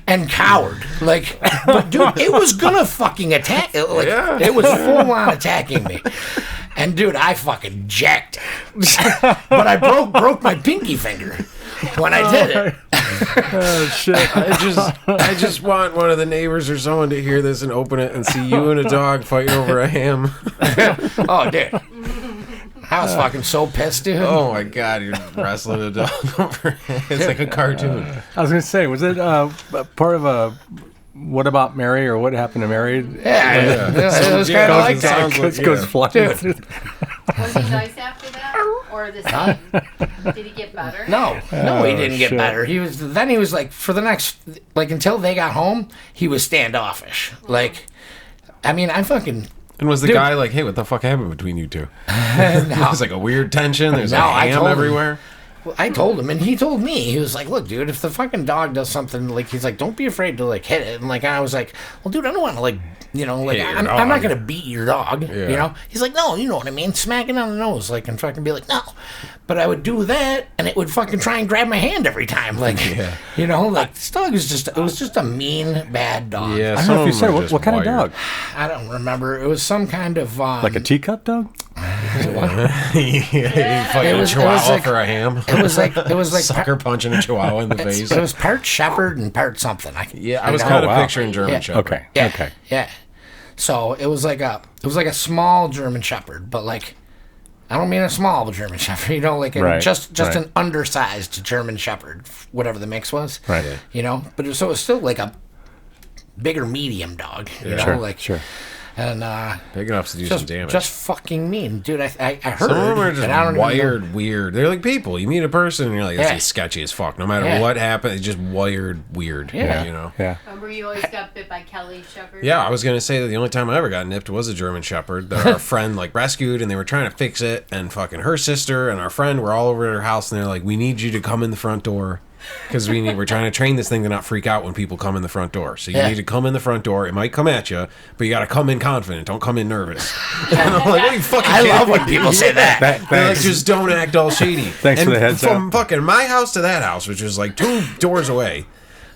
and cowered. Like, but, dude, it was gonna fucking attack. Like, Yeah. it was full on attacking me. And, dude, I fucking jacked it. But I broke my pinky finger. when I did it. Oh shit! I just want one of the neighbors or someone to hear this and open it and see you and a dog fighting over a ham. Oh, dude. I was fucking so pissed, dude. Oh my god, you're wrestling a dog over. It's like a cartoon. I was gonna say, was it part of a What About Mary or What Happened to Mary? Yeah, it was kind of like that. Goes flying. Dude. Was he nice after that? Or the same? Did he get better? No, he didn't get shit. better. He was like for the next until they got home, he was standoffish. Like, I mean, I fucking. And was the Dude. guy like, hey, what the fuck happened between you two? No. There's like a weird tension. There's No, like I ham told him. everywhere. Well, I told him, and he told me. He was like, "Look, dude, if the fucking dog does something, like, he's like, don't be afraid to like hit it." And like, I was like, "Well, dude, I don't want to like, you know, like, Hit your I'm dog. not gonna beat your dog, Yeah. you know." He's like, "No, you know what I mean, smack it on the nose, like, and fucking be like, no." But I would do that, and it would fucking try and grab my hand every time, like, you know, like this dog was just, it was just a mean, bad dog. Yeah, I don't some know if you of said them are what, just what kind of wired. dog? I don't remember. It was some kind of Like a teacup dog? You fight It a was chihuahua like- for a ham. It was like Sucker punching a chihuahua in the face. it was part shepherd and part something. Yeah, I was know. kind of wow. picturing German Yeah. Shepherd. Okay. Yeah, Okay. yeah. So it was like a small German Shepherd, but like, I don't mean a small German Shepherd, you know, like Right, just right. an undersized German Shepherd, whatever the mix was. Right. Yeah. You know, but so it was still like a bigger medium dog, you know, Sure. like, Sure. and Big enough to do some damage. just fucking mean, dude. I heard. Some of them are and I don't just even know- wired weird. They're like people. You meet a person and you're like, this Yeah. is sketchy as fuck. No matter Yeah. what happened, it's just wired weird. Yeah. You know? Yeah. Remember you always got bit by Kelly Shepherd? Yeah, I was gonna say that the only time I ever got nipped was a German Shepherd that our friend like rescued, and they were trying to fix it, and fucking her sister and our friend were all over at her house, and they're like, "We need you to come in the front door." Because we're trying to train this thing to not freak out when people come in the front door. So you Yeah. need to come in the front door. It might come at you, but you got to come in confident. Don't come in nervous. And I'm like, what are you fucking I kidding love when me? people say that. They're like, Thanks. just don't act all shady. Thanks and for the heads from up. fucking my house to that house, which was like 2 doors away,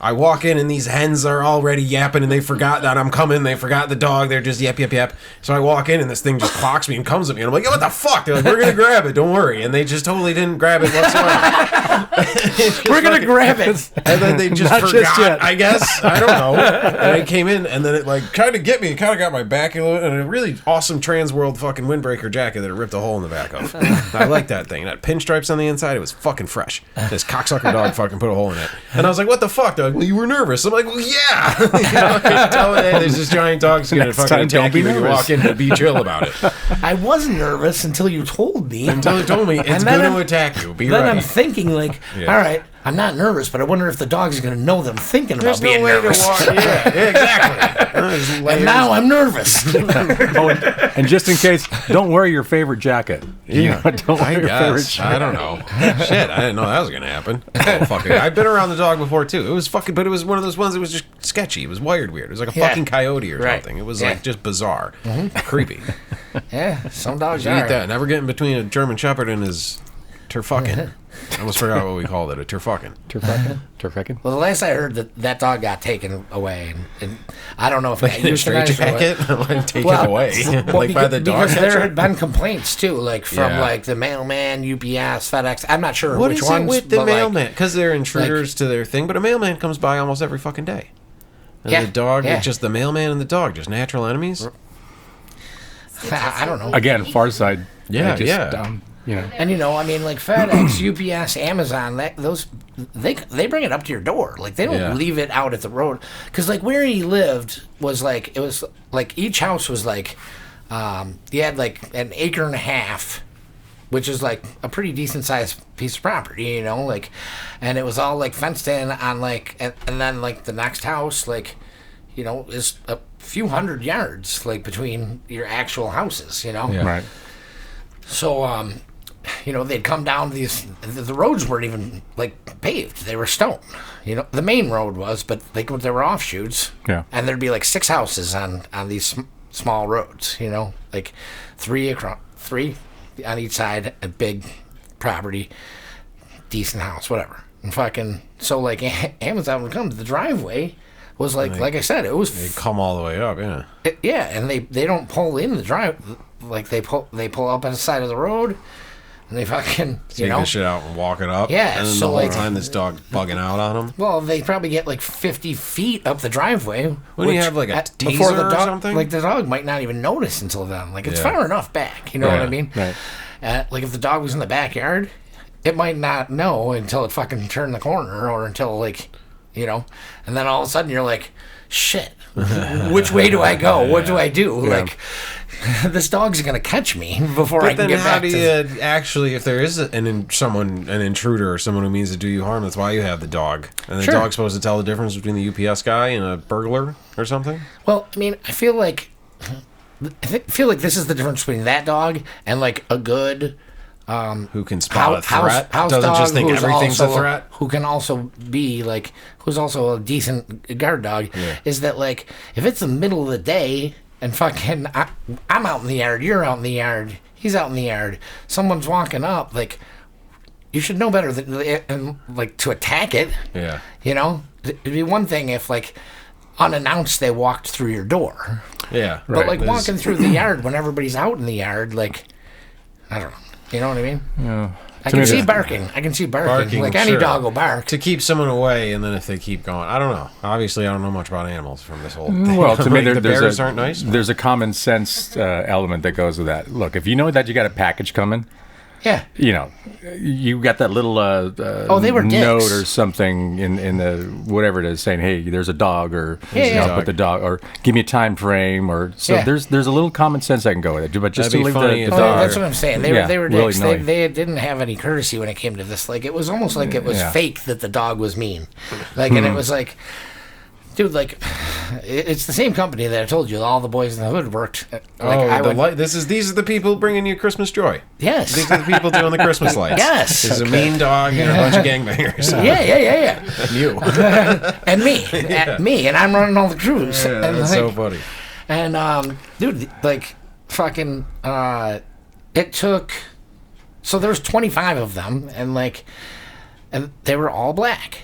I walk in and these hens are already yapping and they forgot that I'm coming. They forgot the dog. They're just yap, yap, yap. So I walk in and this thing just clocks me and comes at me. And I'm like, yo, what the fuck? They're like, we're going to grab it. Don't worry. And they just totally didn't grab it whatsoever. We're gonna grab it. And then they just Not just forgot, yet. I guess. I don't know. And I came in, and then it like tried to get me. It kind of got my back a little, and a really awesome Transworld fucking windbreaker jacket that it ripped a hole in the back of. I like that thing. That pinstripes on the inside, it was fucking fresh. This cocksucker dog fucking put a hole in it. And I was like, what the fuck? They're like, well, you were nervous. I'm like, well, yeah. You know, I can tell it, there's this giant dog skin and Next fucking time, don't attack be you when you nervous. walk in, but be chill about it. I was nervous until you told me. Until they told me, it's And going then to I'm- attack you. Be Then I'm ready. thinking like, Yeah. all right, I'm not nervous, but I wonder if the dog's gonna know that I'm thinking There's about no being way nervous. to walk. Yeah, exactly. There's And layers. now I'm nervous. Oh, and just in case, don't wear your favorite jacket. Yeah, Don't I wear your favorite guess. jacket. I don't know. Shit, I didn't know that was gonna happen. Oh, fucking, I've been around the dog before too. It was fucking, but it was one of those ones that was just sketchy. It was wired weird. It was like a Yeah. fucking coyote or Right. something. It was Yeah. like just bizarre, creepy. Yeah, some dogs You are. eat that. Never get in between a German Shepherd and his Turphucken. I almost forgot what we called it. A Turphucken. Turphucken? Well, the last I heard that dog got taken away, and I don't know if it got In a straight euthanized or what. jacket, like take Well, it away, well, like by the dog because there catcher. had been complaints too, like from Yeah. like the mailman, UPS, FedEx. I'm not sure What which is ones. it with the but, like, mailman? Because they're intruders to their thing, but a mailman comes by almost every fucking day. And Yeah, the dog, yeah. it's just the mailman and the dog, just natural enemies. I don't know. Again, Far Side. Yeah, just, yeah. You know. And you know, I mean, like FedEx, UPS, Amazon, they bring it up to your door. Like they don't Yeah. leave it out at the road. Because like where he lived was like it was like each house was like he had like an acre and a half, which is like a pretty decent sized piece of property, you know, like, and it was all like fenced in on like, and then like the next house, like, you know, is a few hundred yards like between your actual houses, you know. Yeah. Right. So, you know, they'd come down these. The roads weren't even like paved; they were stone. You know, the main road was, but there were offshoots. Yeah. And there'd be like 6 houses on these small roads. You know, like 3 on each side, a big property, decent house, whatever. And fucking so like Amazon would come to the driveway. Was like I said, it was They come all the way up, yeah. yeah, and they don't pull in the drive, like they pull up on the side of the road, And they fucking, Take the shit out and walk it up. Yeah, And then so, the whole like- time this dog bugging out on them. well, they probably get like 50 feet up the driveway. Wouldn't you have, like, a before the taser or dog, something? Like the dog might not even notice until then. Like it's Yeah. far enough back. You know what I mean? Right. Like if the dog was in the backyard, it might not know until it fucking turned the corner or until like, and then all of a sudden you're like, shit, which way do I go? What do I do? Like, this dog's gonna catch me before I But can then get how back do to. you actually, if there is an intruder or someone who means to do you harm, that's why you have the dog. And the Sure. dog's supposed to tell the difference between the UPS guy and a burglar or something? Well, I mean, I feel like this is the difference between that dog and like a good Who can spot a threat? house Doesn't dog just think who's everything's a also- threat? Who can also be like, who's also a decent guard dog, is that like, if it's the middle of the day and fucking, I'm out in the yard, you're out in the yard, he's out in the yard, someone's walking up, like, you should know better than, like, to attack it. Yeah. It'd be one thing if, like, unannounced they walked through your door. Yeah. But, like, There's- walking through the yard when everybody's out in the yard, like, I don't know. You know what I mean? Yeah. I To can me, see that- barking. I can see barking. Barking, Like, any sure. dog will bark. to keep someone away, and then if they keep going, I don't know. Obviously, I don't know much about animals from this whole thing. Well, to me, the there's bears a, aren't nice. There's a common sense element that goes with that. Look, if you know that you got a package coming, Yeah. you got that little They were note dicks. or something in the whatever it is saying, hey, there's a dog, or Yeah. put the dog, or give me a time frame, or so. Yeah. There's a little common sense that can go with it, but just That'd to be leave funny the if dog. That's what I'm saying. They Yeah, were really dicks. annoying. They didn't have any courtesy when it came to this. Like, it was almost like it was Yeah. fake that the dog was mean. Like, and it was like, dude, like, it's the same company that I told you all the boys in the hood worked. Like, These are the people bringing you Christmas joy. yes. These are the people doing the Christmas lights. Yes. There's a mean dog and a bunch of gangbangers. Yeah. You. And me, and I'm running all the crews. Yeah, and that's like, so funny. And dude, like fucking it took, so there was 25 of them, and they were all black.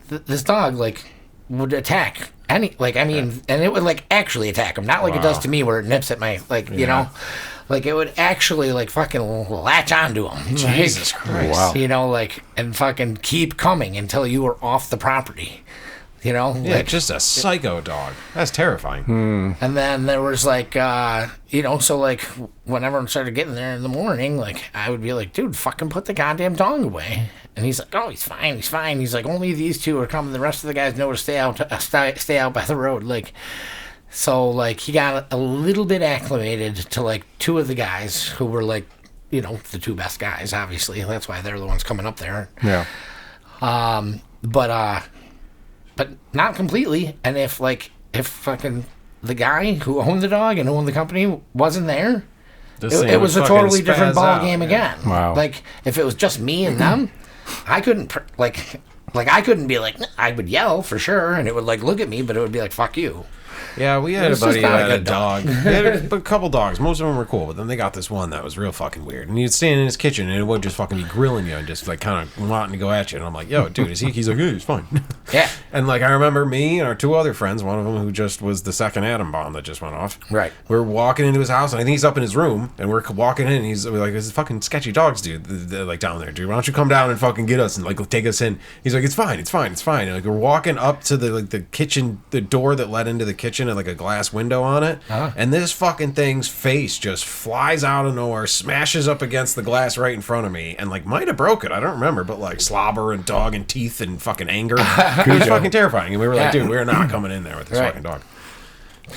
This dog like would attack and it would like actually attack him, not like it does Wow. to me where it nips at my like Yeah. like it would actually like fucking latch onto him. Jesus Like, Christ. Wow. And fucking keep coming until you were off the property. Yeah, Like, just a psycho dog. That's terrifying. and then there was like, so like when everyone started getting there in the morning, like I would be like, dude, fucking put the goddamn dog away. And he's like, oh, he's fine. He's like, only these two are coming. The rest of the guys know to stay out by the road. Like, so like he got a little bit acclimated to like two of the guys who were like, the two best guys. Obviously, that's why they're the ones coming up there. Yeah. But not completely. And if fucking the guy who owned the dog and owned the company wasn't there, This thing it was a fucking totally different spaz ball out, game yeah. again. Wow. Like if it was just me and them, I couldn't I couldn't be like, I would yell for sure, and it would like look at me, but it would be like, fuck you. Yeah, we had a It's buddy just who not a had a good dog. dog. They had a couple dogs. Most of them were cool, but then they got this one that was real fucking weird. And he'd stand in his kitchen and it would just fucking be grilling you and just like kind of wanting to go at you. And I'm like, yo, dude, is he? He's like, yeah, he's fine. Yeah. And like I remember me and our two other friends, one of them who just was the second atom bomb that just went off. Right. We're walking into his house and I think he's up in his room and we're walking in and we're like, there's fucking sketchy dogs, dude. They're like down there, dude. Why don't you come down and fucking get us and like take us in? He's like, it's fine. And like we're walking up to the kitchen, the door that led into the kitchen and like a glass window on it. And this fucking thing's face just flies out of nowhere, smashes up against the glass right in front of me, and like might have broke it. I don't remember, but like slobber and dog and teeth and fucking anger. It was fucking terrifying. And we were like, dude, we're not coming in there with this Right. fucking dog.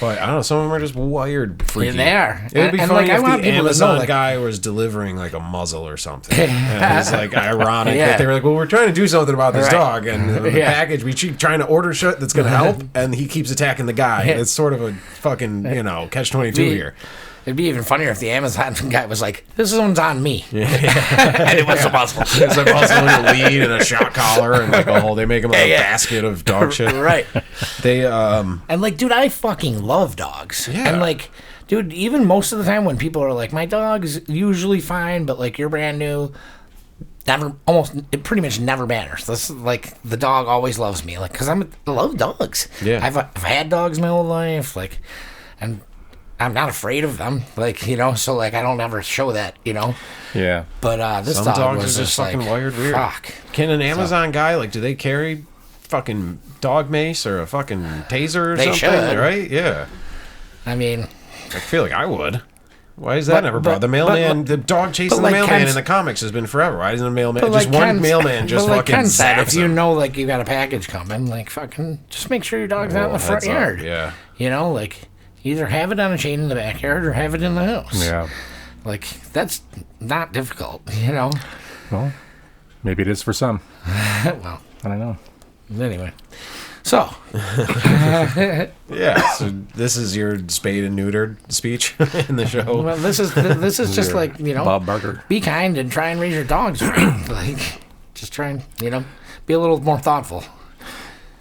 But I don't know, some of them are just wired freaky. They are. It would be And, funny like, I if want the people to know, Amazon like- guy was delivering like a muzzle or something. And it's like ironic Yeah. that they were like, well, we're trying to do something about this Right. dog, and the Yeah. package, we keep trying to order shit that's going to help, and he keeps attacking the guy. It's sort of a fucking, catch-22 here. It'd be even funnier if the Amazon guy was like, this one's on me. And it was a muzzle. It's a muzzle and a lead and a shot collar and like a whole, they make him a basket of dog shit. Right. They, And like, dude, I fucking love dogs. Yeah. And like, dude, even most of the time when people are like, my dog's usually fine, but like you're brand new, it pretty much never matters. This like the dog always loves me, like because I love dogs. Yeah. I've had dogs my whole life, like, and I'm not afraid of them. Like, you know, so like I don't ever show that, you know. Yeah. But this Some dog dogs was are just fucking like, wired weird. Fuck. Can an Amazon guy, like, do they carry fucking dog mace or a fucking taser or They something? should. Right? Yeah. I mean, I feel like I would. Why is that never brought? The mailman, the dog chasing the like mailman Ken's- in the comics has been forever. Why isn't a mailman, but just like one Ken's- mailman just but like fucking Ken said, if zaps you him? know, like, you got a package coming, like, fucking just make sure your dog's out in the Well, front heads up, yard. yeah. You know, like, either have it on a chain in the backyard or have it in the house. Yeah. Like, that's not difficult, you know? Well, maybe it is for some. Well, I don't know. anyway. So, Yeah, so this is your spayed and neutered speech in the show. well, this is just like, you know, Bob Barker. be kind and try and raise your dogs right. Like, just try and, you know, be a little more thoughtful.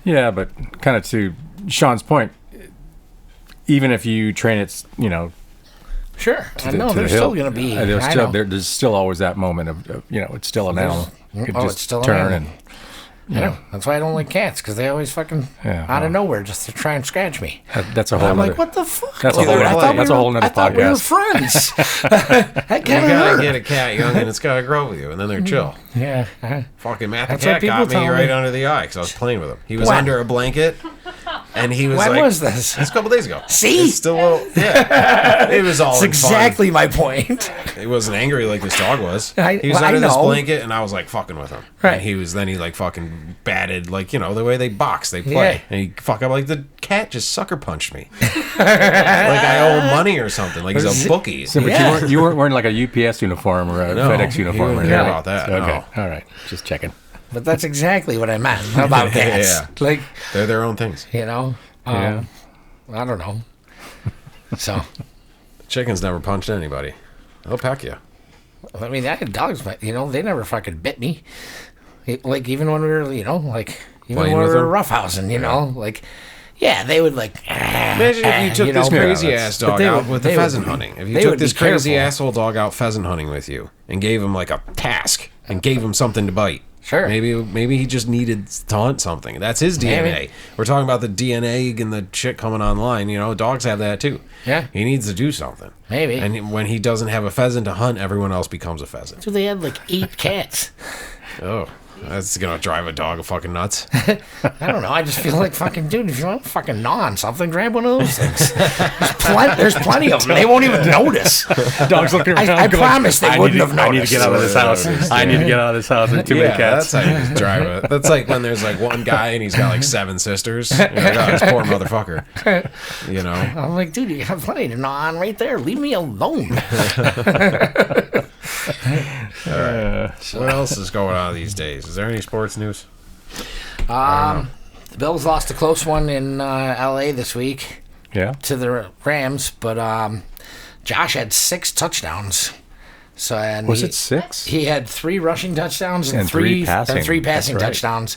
Yeah, but kind of to Sean's point, even if you train it, you know, Sure. I to know the there's hill, still going to be. there's I still know. there's still always that moment of you know, it's still an animal. You could it's still an turn animal. and I know. That's why I don't like cats, because they always fucking Yeah, out of well. nowhere just to try and scratch me. that's a And whole I'm nother, like, what the fuck? that's a whole Dude, I thought that's we a were- whole nother I thought we were podcast. friends. That You kind of gotta hurt. get a cat young and it's gotta grow with you, and then they're chill. Yeah. Fucking Matt the That's what cat people got me tell me. right under the eye because I was playing with him. He was When? under a blanket, and he was When like, was this? It's a couple days ago. See? It's still a little, yeah. It was all That's in exactly my point. fun. He wasn't angry like this dog was. I- He was well, I under this know. blanket, and I was like fucking with him. Right. And he like fucking batted, like, you know, the way they box, they play. Yeah. And he fuck up like the cat just sucker punched me. Like I owe him money or something. Like he's a bookie. So, but Yeah. you weren't wearing like a UPS uniform or a No, FedEx he uniform. wouldn't or care anything. about that, Okay, no. all right, just checking. But that's exactly what I meant about cats. Yeah. Like, They're their own things. you know, Yeah. I don't know. So, Chickens never punched anybody. They'll peck you. I mean, I had dogs, but, you know, they never fucking bit me. Like, even when we were, you know, like, even Playing when we with were them? roughhousing, you know, like, yeah, they would, like, Imagine if you took you this know, crazy Yeah, ass but dog they out would- with the they would pheasant be- hunting. If they you took would be this crazy careful. asshole dog out pheasant hunting with you and gave him like a task and gave him something to bite. Sure. Maybe he just needed to hunt something. That's his DNA. Maybe. We're talking about the DNA and the shit coming online. You know, dogs have that too. Yeah. He needs to do something. Maybe. And when he doesn't have a pheasant to hunt, everyone else becomes a pheasant. So they had, like, 8 cats. Oh, that's gonna drive a dog fucking nuts. I don't know. I just feel like fucking, dude, if you want to fucking gnaw on something, grab one of those things. There's plenty of them. They won't even notice. Dogs looking around. I going, promise they wouldn't have I need to noticed. get out of this house. I need to get out of this house. There's too many cats. That's how you drive it. That's like when there's like one guy and he's got like 7 sisters. You're like, oh, this poor motherfucker. You know? I'm like, dude, you have plenty to gnaw on right there. Leave me alone. What else is going on these days? Is there any sports news? The Bills lost a close one in L.A. this week Yeah. to the Rams, but Josh had 6 touchdowns. So and Was it 6? He had 3 rushing touchdowns and And three passing. and 3 passing That's right. touchdowns,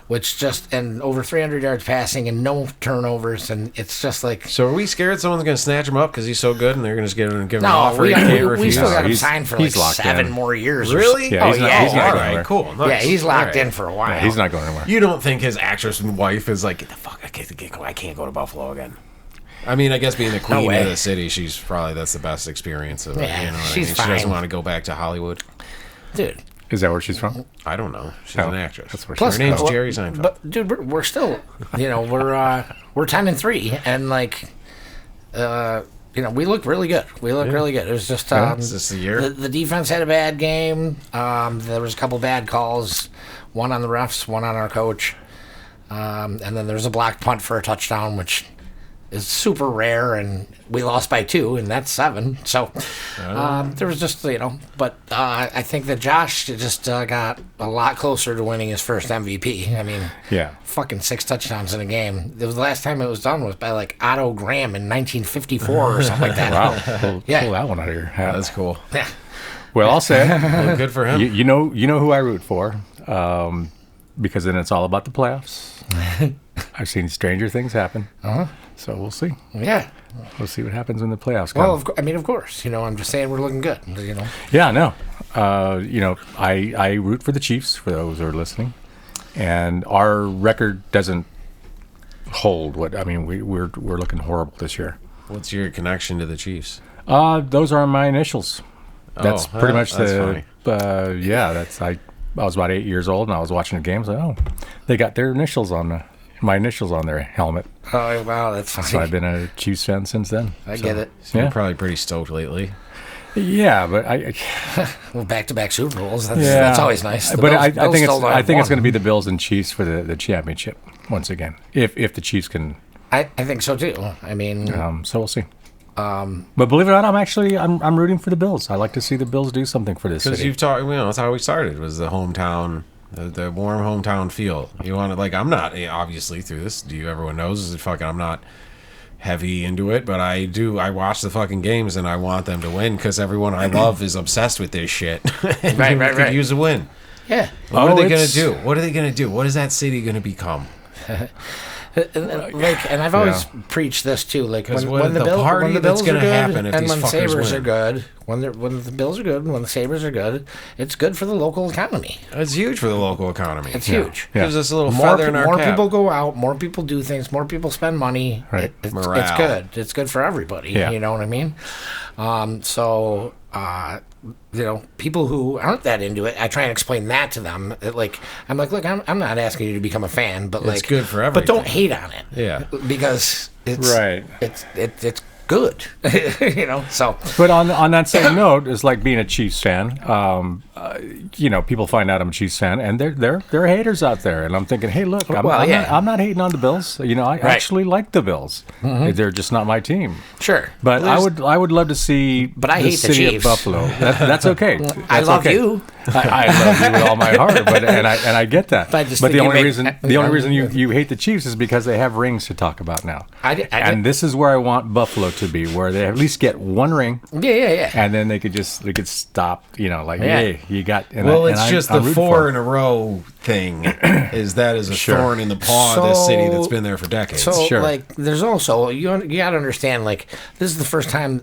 which just and over 300 yards passing and no turnovers, and it's just like So are we scared someone's going to snatch him up because he's so good and they're going to just give him an no, offer he can't we refuse? still got him He's- signed for like he's locked 7 in. more years. or Really? so- Yeah, he's oh not- yeah, he's not all going right, anywhere. cool. Nice. yeah, he's locked All right. in for a while. Yeah, he's not going anywhere. You don't think his actress and wife is like, get the fuck, I can't go to Buffalo again. I mean, I guess being the queen way. of the city, that's the best experience of it. Yeah, You know what she's I mean? She doesn't fine. want to go back to Hollywood. Dude. Is that where she's from? I don't know. She's Oh, an actress. that's where Plus, Her name's well, Jerry Seinfeld. But dude, we're still, you know, we're 10-3, and like, you know, we look really good. We look really good. It was just Is this the year? the defense had a bad game. There was a couple bad calls, one on the refs, one on our coach, and then there was a blocked punt for a touchdown, which is super rare, and we lost by 2, and that's 7. So there was just, you know, but I think that Josh just got a lot closer to winning his first MVP. I mean, Yeah. fucking 6 touchdowns in a game. The last time it was done was by like Otto Graham in 1954 or something like that. Wow. Pull Yeah. that one out of your hat. That's cool. Yeah. Well, I'll say it. Well, good for him. you know who I root for, because then it's all about the playoffs. I've seen stranger things happen. So we'll see. Yeah. We'll see what happens when the playoffs come. Well, I mean, of course. You know, I'm just saying we're looking good. You know. Yeah, no. You know, I root for the Chiefs, for those who are listening, and our record doesn't hold. What I mean, we're looking horrible this year. What's your connection to the Chiefs? Those are my initials. That's pretty much that's the. That's I was about 8 years old and I was watching the games. Like, they got their initials on my initials on their helmet. Oh wow, that's funny. So I've been a Chiefs fan since then. I get it. So you're probably pretty stoked lately. Yeah, but I well, back-to-back Super Bowls. That's always nice. The but Bills, I Bills think still it's don't going to be have the Bills and Chiefs for the championship once again. If the Chiefs can, I think so too. I mean, so we'll see. But believe it or not, I'm rooting for the Bills. I like to see the Bills do something for this Because city. you've talked, that's how we started. Was the hometown, the warm hometown feel. You want to I'm not obviously through this. Everyone knows I'm not heavy into it, but I watch the fucking games and I want them to win because everyone I love is obsessed with this shit. Right. Could use a win. yeah. What are they gonna do? What are they gonna do? What is that city gonna become? And I've always preached this too. Like when the party Bills that's gonna are good, happen if and these when fuckers Sabres win. are good, when the Bills are good, and when the Sabres are good, it's good for the local economy. It's huge for the local economy. It's huge. Yeah. Gives us a little More, feather in our more cap. people go out, more people do things, more people spend money. Right. It's Morale. good. It's good for everybody. Yeah. You know what I mean? People who aren't that into it, I try and explain that to them. I'm like, look, I'm not asking you to become a fan, but It's good for But don't everything. hate on it. Yeah. Because it's Right. It's good. So. But on that same note, it's like being a Chiefs fan. People find out I'm a Chiefs fan, and there are haters out there, and I'm thinking, hey, look, I'm not hating on the Bills. I actually like the Bills. They're just not my team. Sure. But I would love to see. But I the hate the city Chiefs. of Buffalo. That's okay. I That's love okay. you. I love you with all my heart, and I get that. But I just But think the you only make- reason you hate the Chiefs is because they have rings to talk about now. I This is where I want Buffalo to be, where they at least get one ring, Yeah. and then they could stop. Hey, you got. And It's just I'm the rooting 4 for in it. a row thing. Is a thorn in the paw of this city that's been there for decades. So, Sure. there's also you got to understand, this is the first time,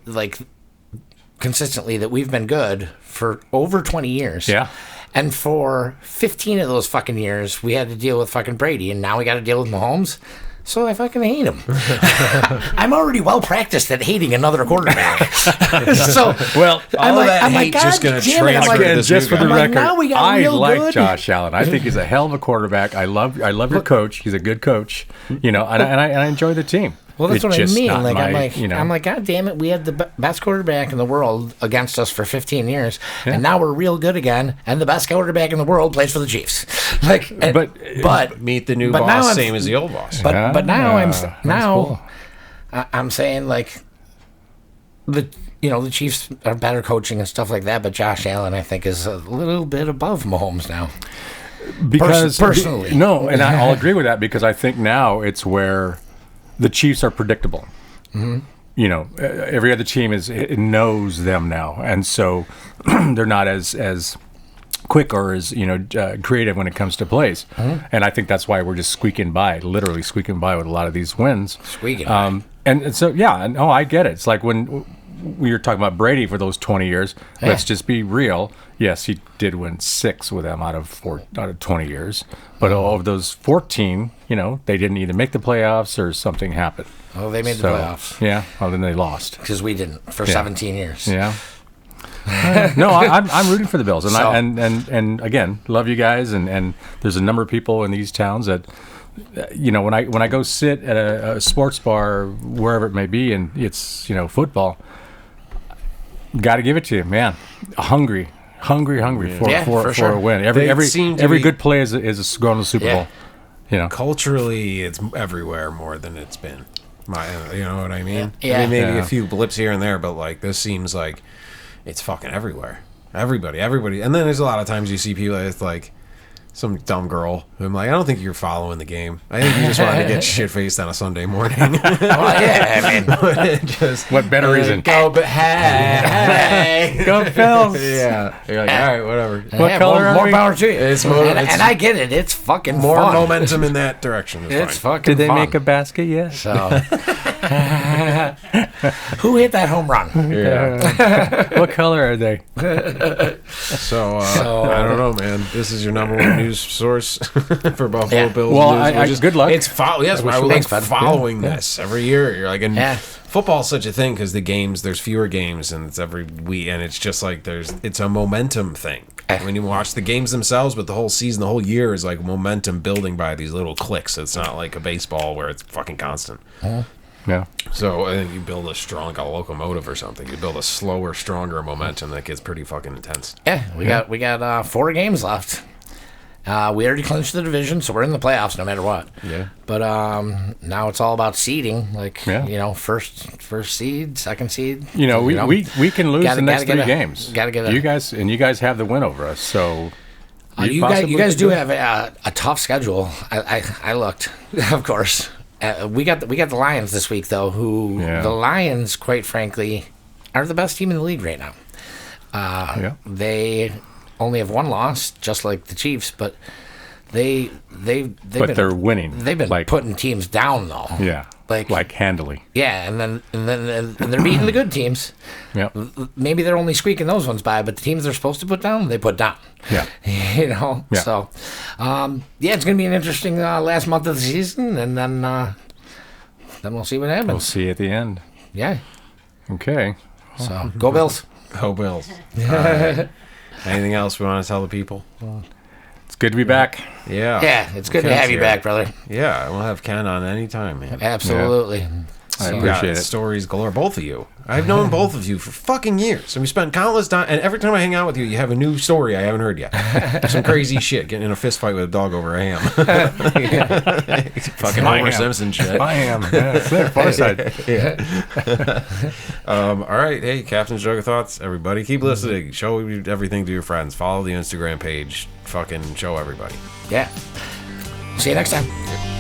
consistently that we've been good for over 20 years. Yeah. And for 15 of those fucking years, we had to deal with fucking Brady, and now we got to deal with Mahomes. So I fucking hate him. I'm already well practiced at hating another quarterback. So Well, I'm all like, that I'm like, hate just God gonna damn it. I'm transfer like, to Again, this just new for the guy. I'm like, record, now we got I real like good. Josh Allen. I think he's a hell of a quarterback. I love your coach. He's a good coach. And I enjoy the team. Well, that's It's what I just mean. not I'm like, God damn it, we had the best quarterback in the world against us for 15 years, and now we're real good again, and the best quarterback in the world plays for the Chiefs. But Meet the new but now boss, I'm- same as the old boss. but now that's cool. I'm saying the Chiefs are better coaching and stuff like that, but Josh Allen I think is a little bit above Mahomes now. Because personally. no, and I'll agree with that because I think now it's where the Chiefs are predictable. Every other team knows them now, and so they're not as quick or as creative when it comes to plays. And I think that's why we're just literally squeaking by with a lot of these wins. Squeaking. And so I get it. It's like when we were talking about Brady for those 20 years. Yeah. Let's just be real. Yes, he did win 6 with them out of 20 years. But of those 14, they didn't either make the playoffs or something happened. Oh, they made the playoffs Yeah, well, then they lost. because we didn't for 17 years. Yeah. No, I'm rooting for the Bills, and So- and again, love you guys, and there's a number of people in these towns that, when I go sit at a sports bar wherever it may be, and it's football, got to give it to you, man, hungry for Yeah, for sure. a win. They seem to Every be- good play is going to the Super Yeah. Bowl. Culturally, it's everywhere more than it's been. You know what I mean? Yeah. I mean, maybe Yeah. a few blips here and there, but this seems like it's fucking everywhere. Everybody. And then there's a lot of times you see people with some dumb girl who I'm like, I don't think you're following the game. I think you just wanted to get shit faced on a Sunday morning. Well, yeah, I mean, Just What better reason? go, but hey, Go Bills! yeah. You're like, all right, whatever. What color are more we? power to you. It's more- and it's- I get it. It's fucking More fun. momentum in that direction. Is It's fine. fucking Did they fun. make a basket yet? So, Who hit that home run? What color are they? So I don't know, man. This is your number one news source for Buffalo Bills Well, news. good luck. It's yes, I would like Thanks, bud. following this every year. You're like, and Yeah. football's such a thing because there's fewer games, and it's every week, and it's just like it's a momentum thing. When you watch the games themselves, but the whole season, the whole year is like momentum building by these little clicks. It's not like a baseball where it's fucking constant. Yeah. So I think you build like a locomotive or something. You build a slower, stronger momentum that gets pretty fucking intense. Yeah, we got 4 games left. We already clinched the division, so we're in the playoffs no matter what. Yeah. But now it's all about seeding, like Yeah. First seed, second seed. We can lose the next 3 games. Gotta get you guys have the win over us. So you guys do have a tough schedule. I looked, of course. We got the Lions this week though. The Lions, quite frankly, are the best team in the league right now. They only have 1 loss, just like the Chiefs, but they're winning. They've been putting teams down though. Yeah, like handily. Yeah, and they're beating the good teams. Yeah, maybe they're only squeaking those ones by, but the teams they're supposed to put down, they put down. Yeah, Yeah. So, it's gonna be an interesting last month of the season, and then we'll see what happens. We'll see at the end. Yeah. Okay. So go Bills. Go Bills. Right. Anything else we want to tell the people? It's good to be back. Yeah. Yeah, it's good to have you back, brother. Yeah, we'll have Ken on anytime, man. Absolutely. I appreciate it. Stories galore, both of you. I've known both of you for fucking years, and we spent countless time. And every time I hang out with you, you have a new story I haven't heard yet. Some crazy shit, getting in a fist fight with a dog over a ham. Fucking Homer Simpson shit. I am. Yeah, it's there, far side. All right, hey, Captain's Jug of Thoughts, everybody, keep listening. Show everything to your friends. Follow the Instagram page. Fucking show everybody. Yeah. See you next time.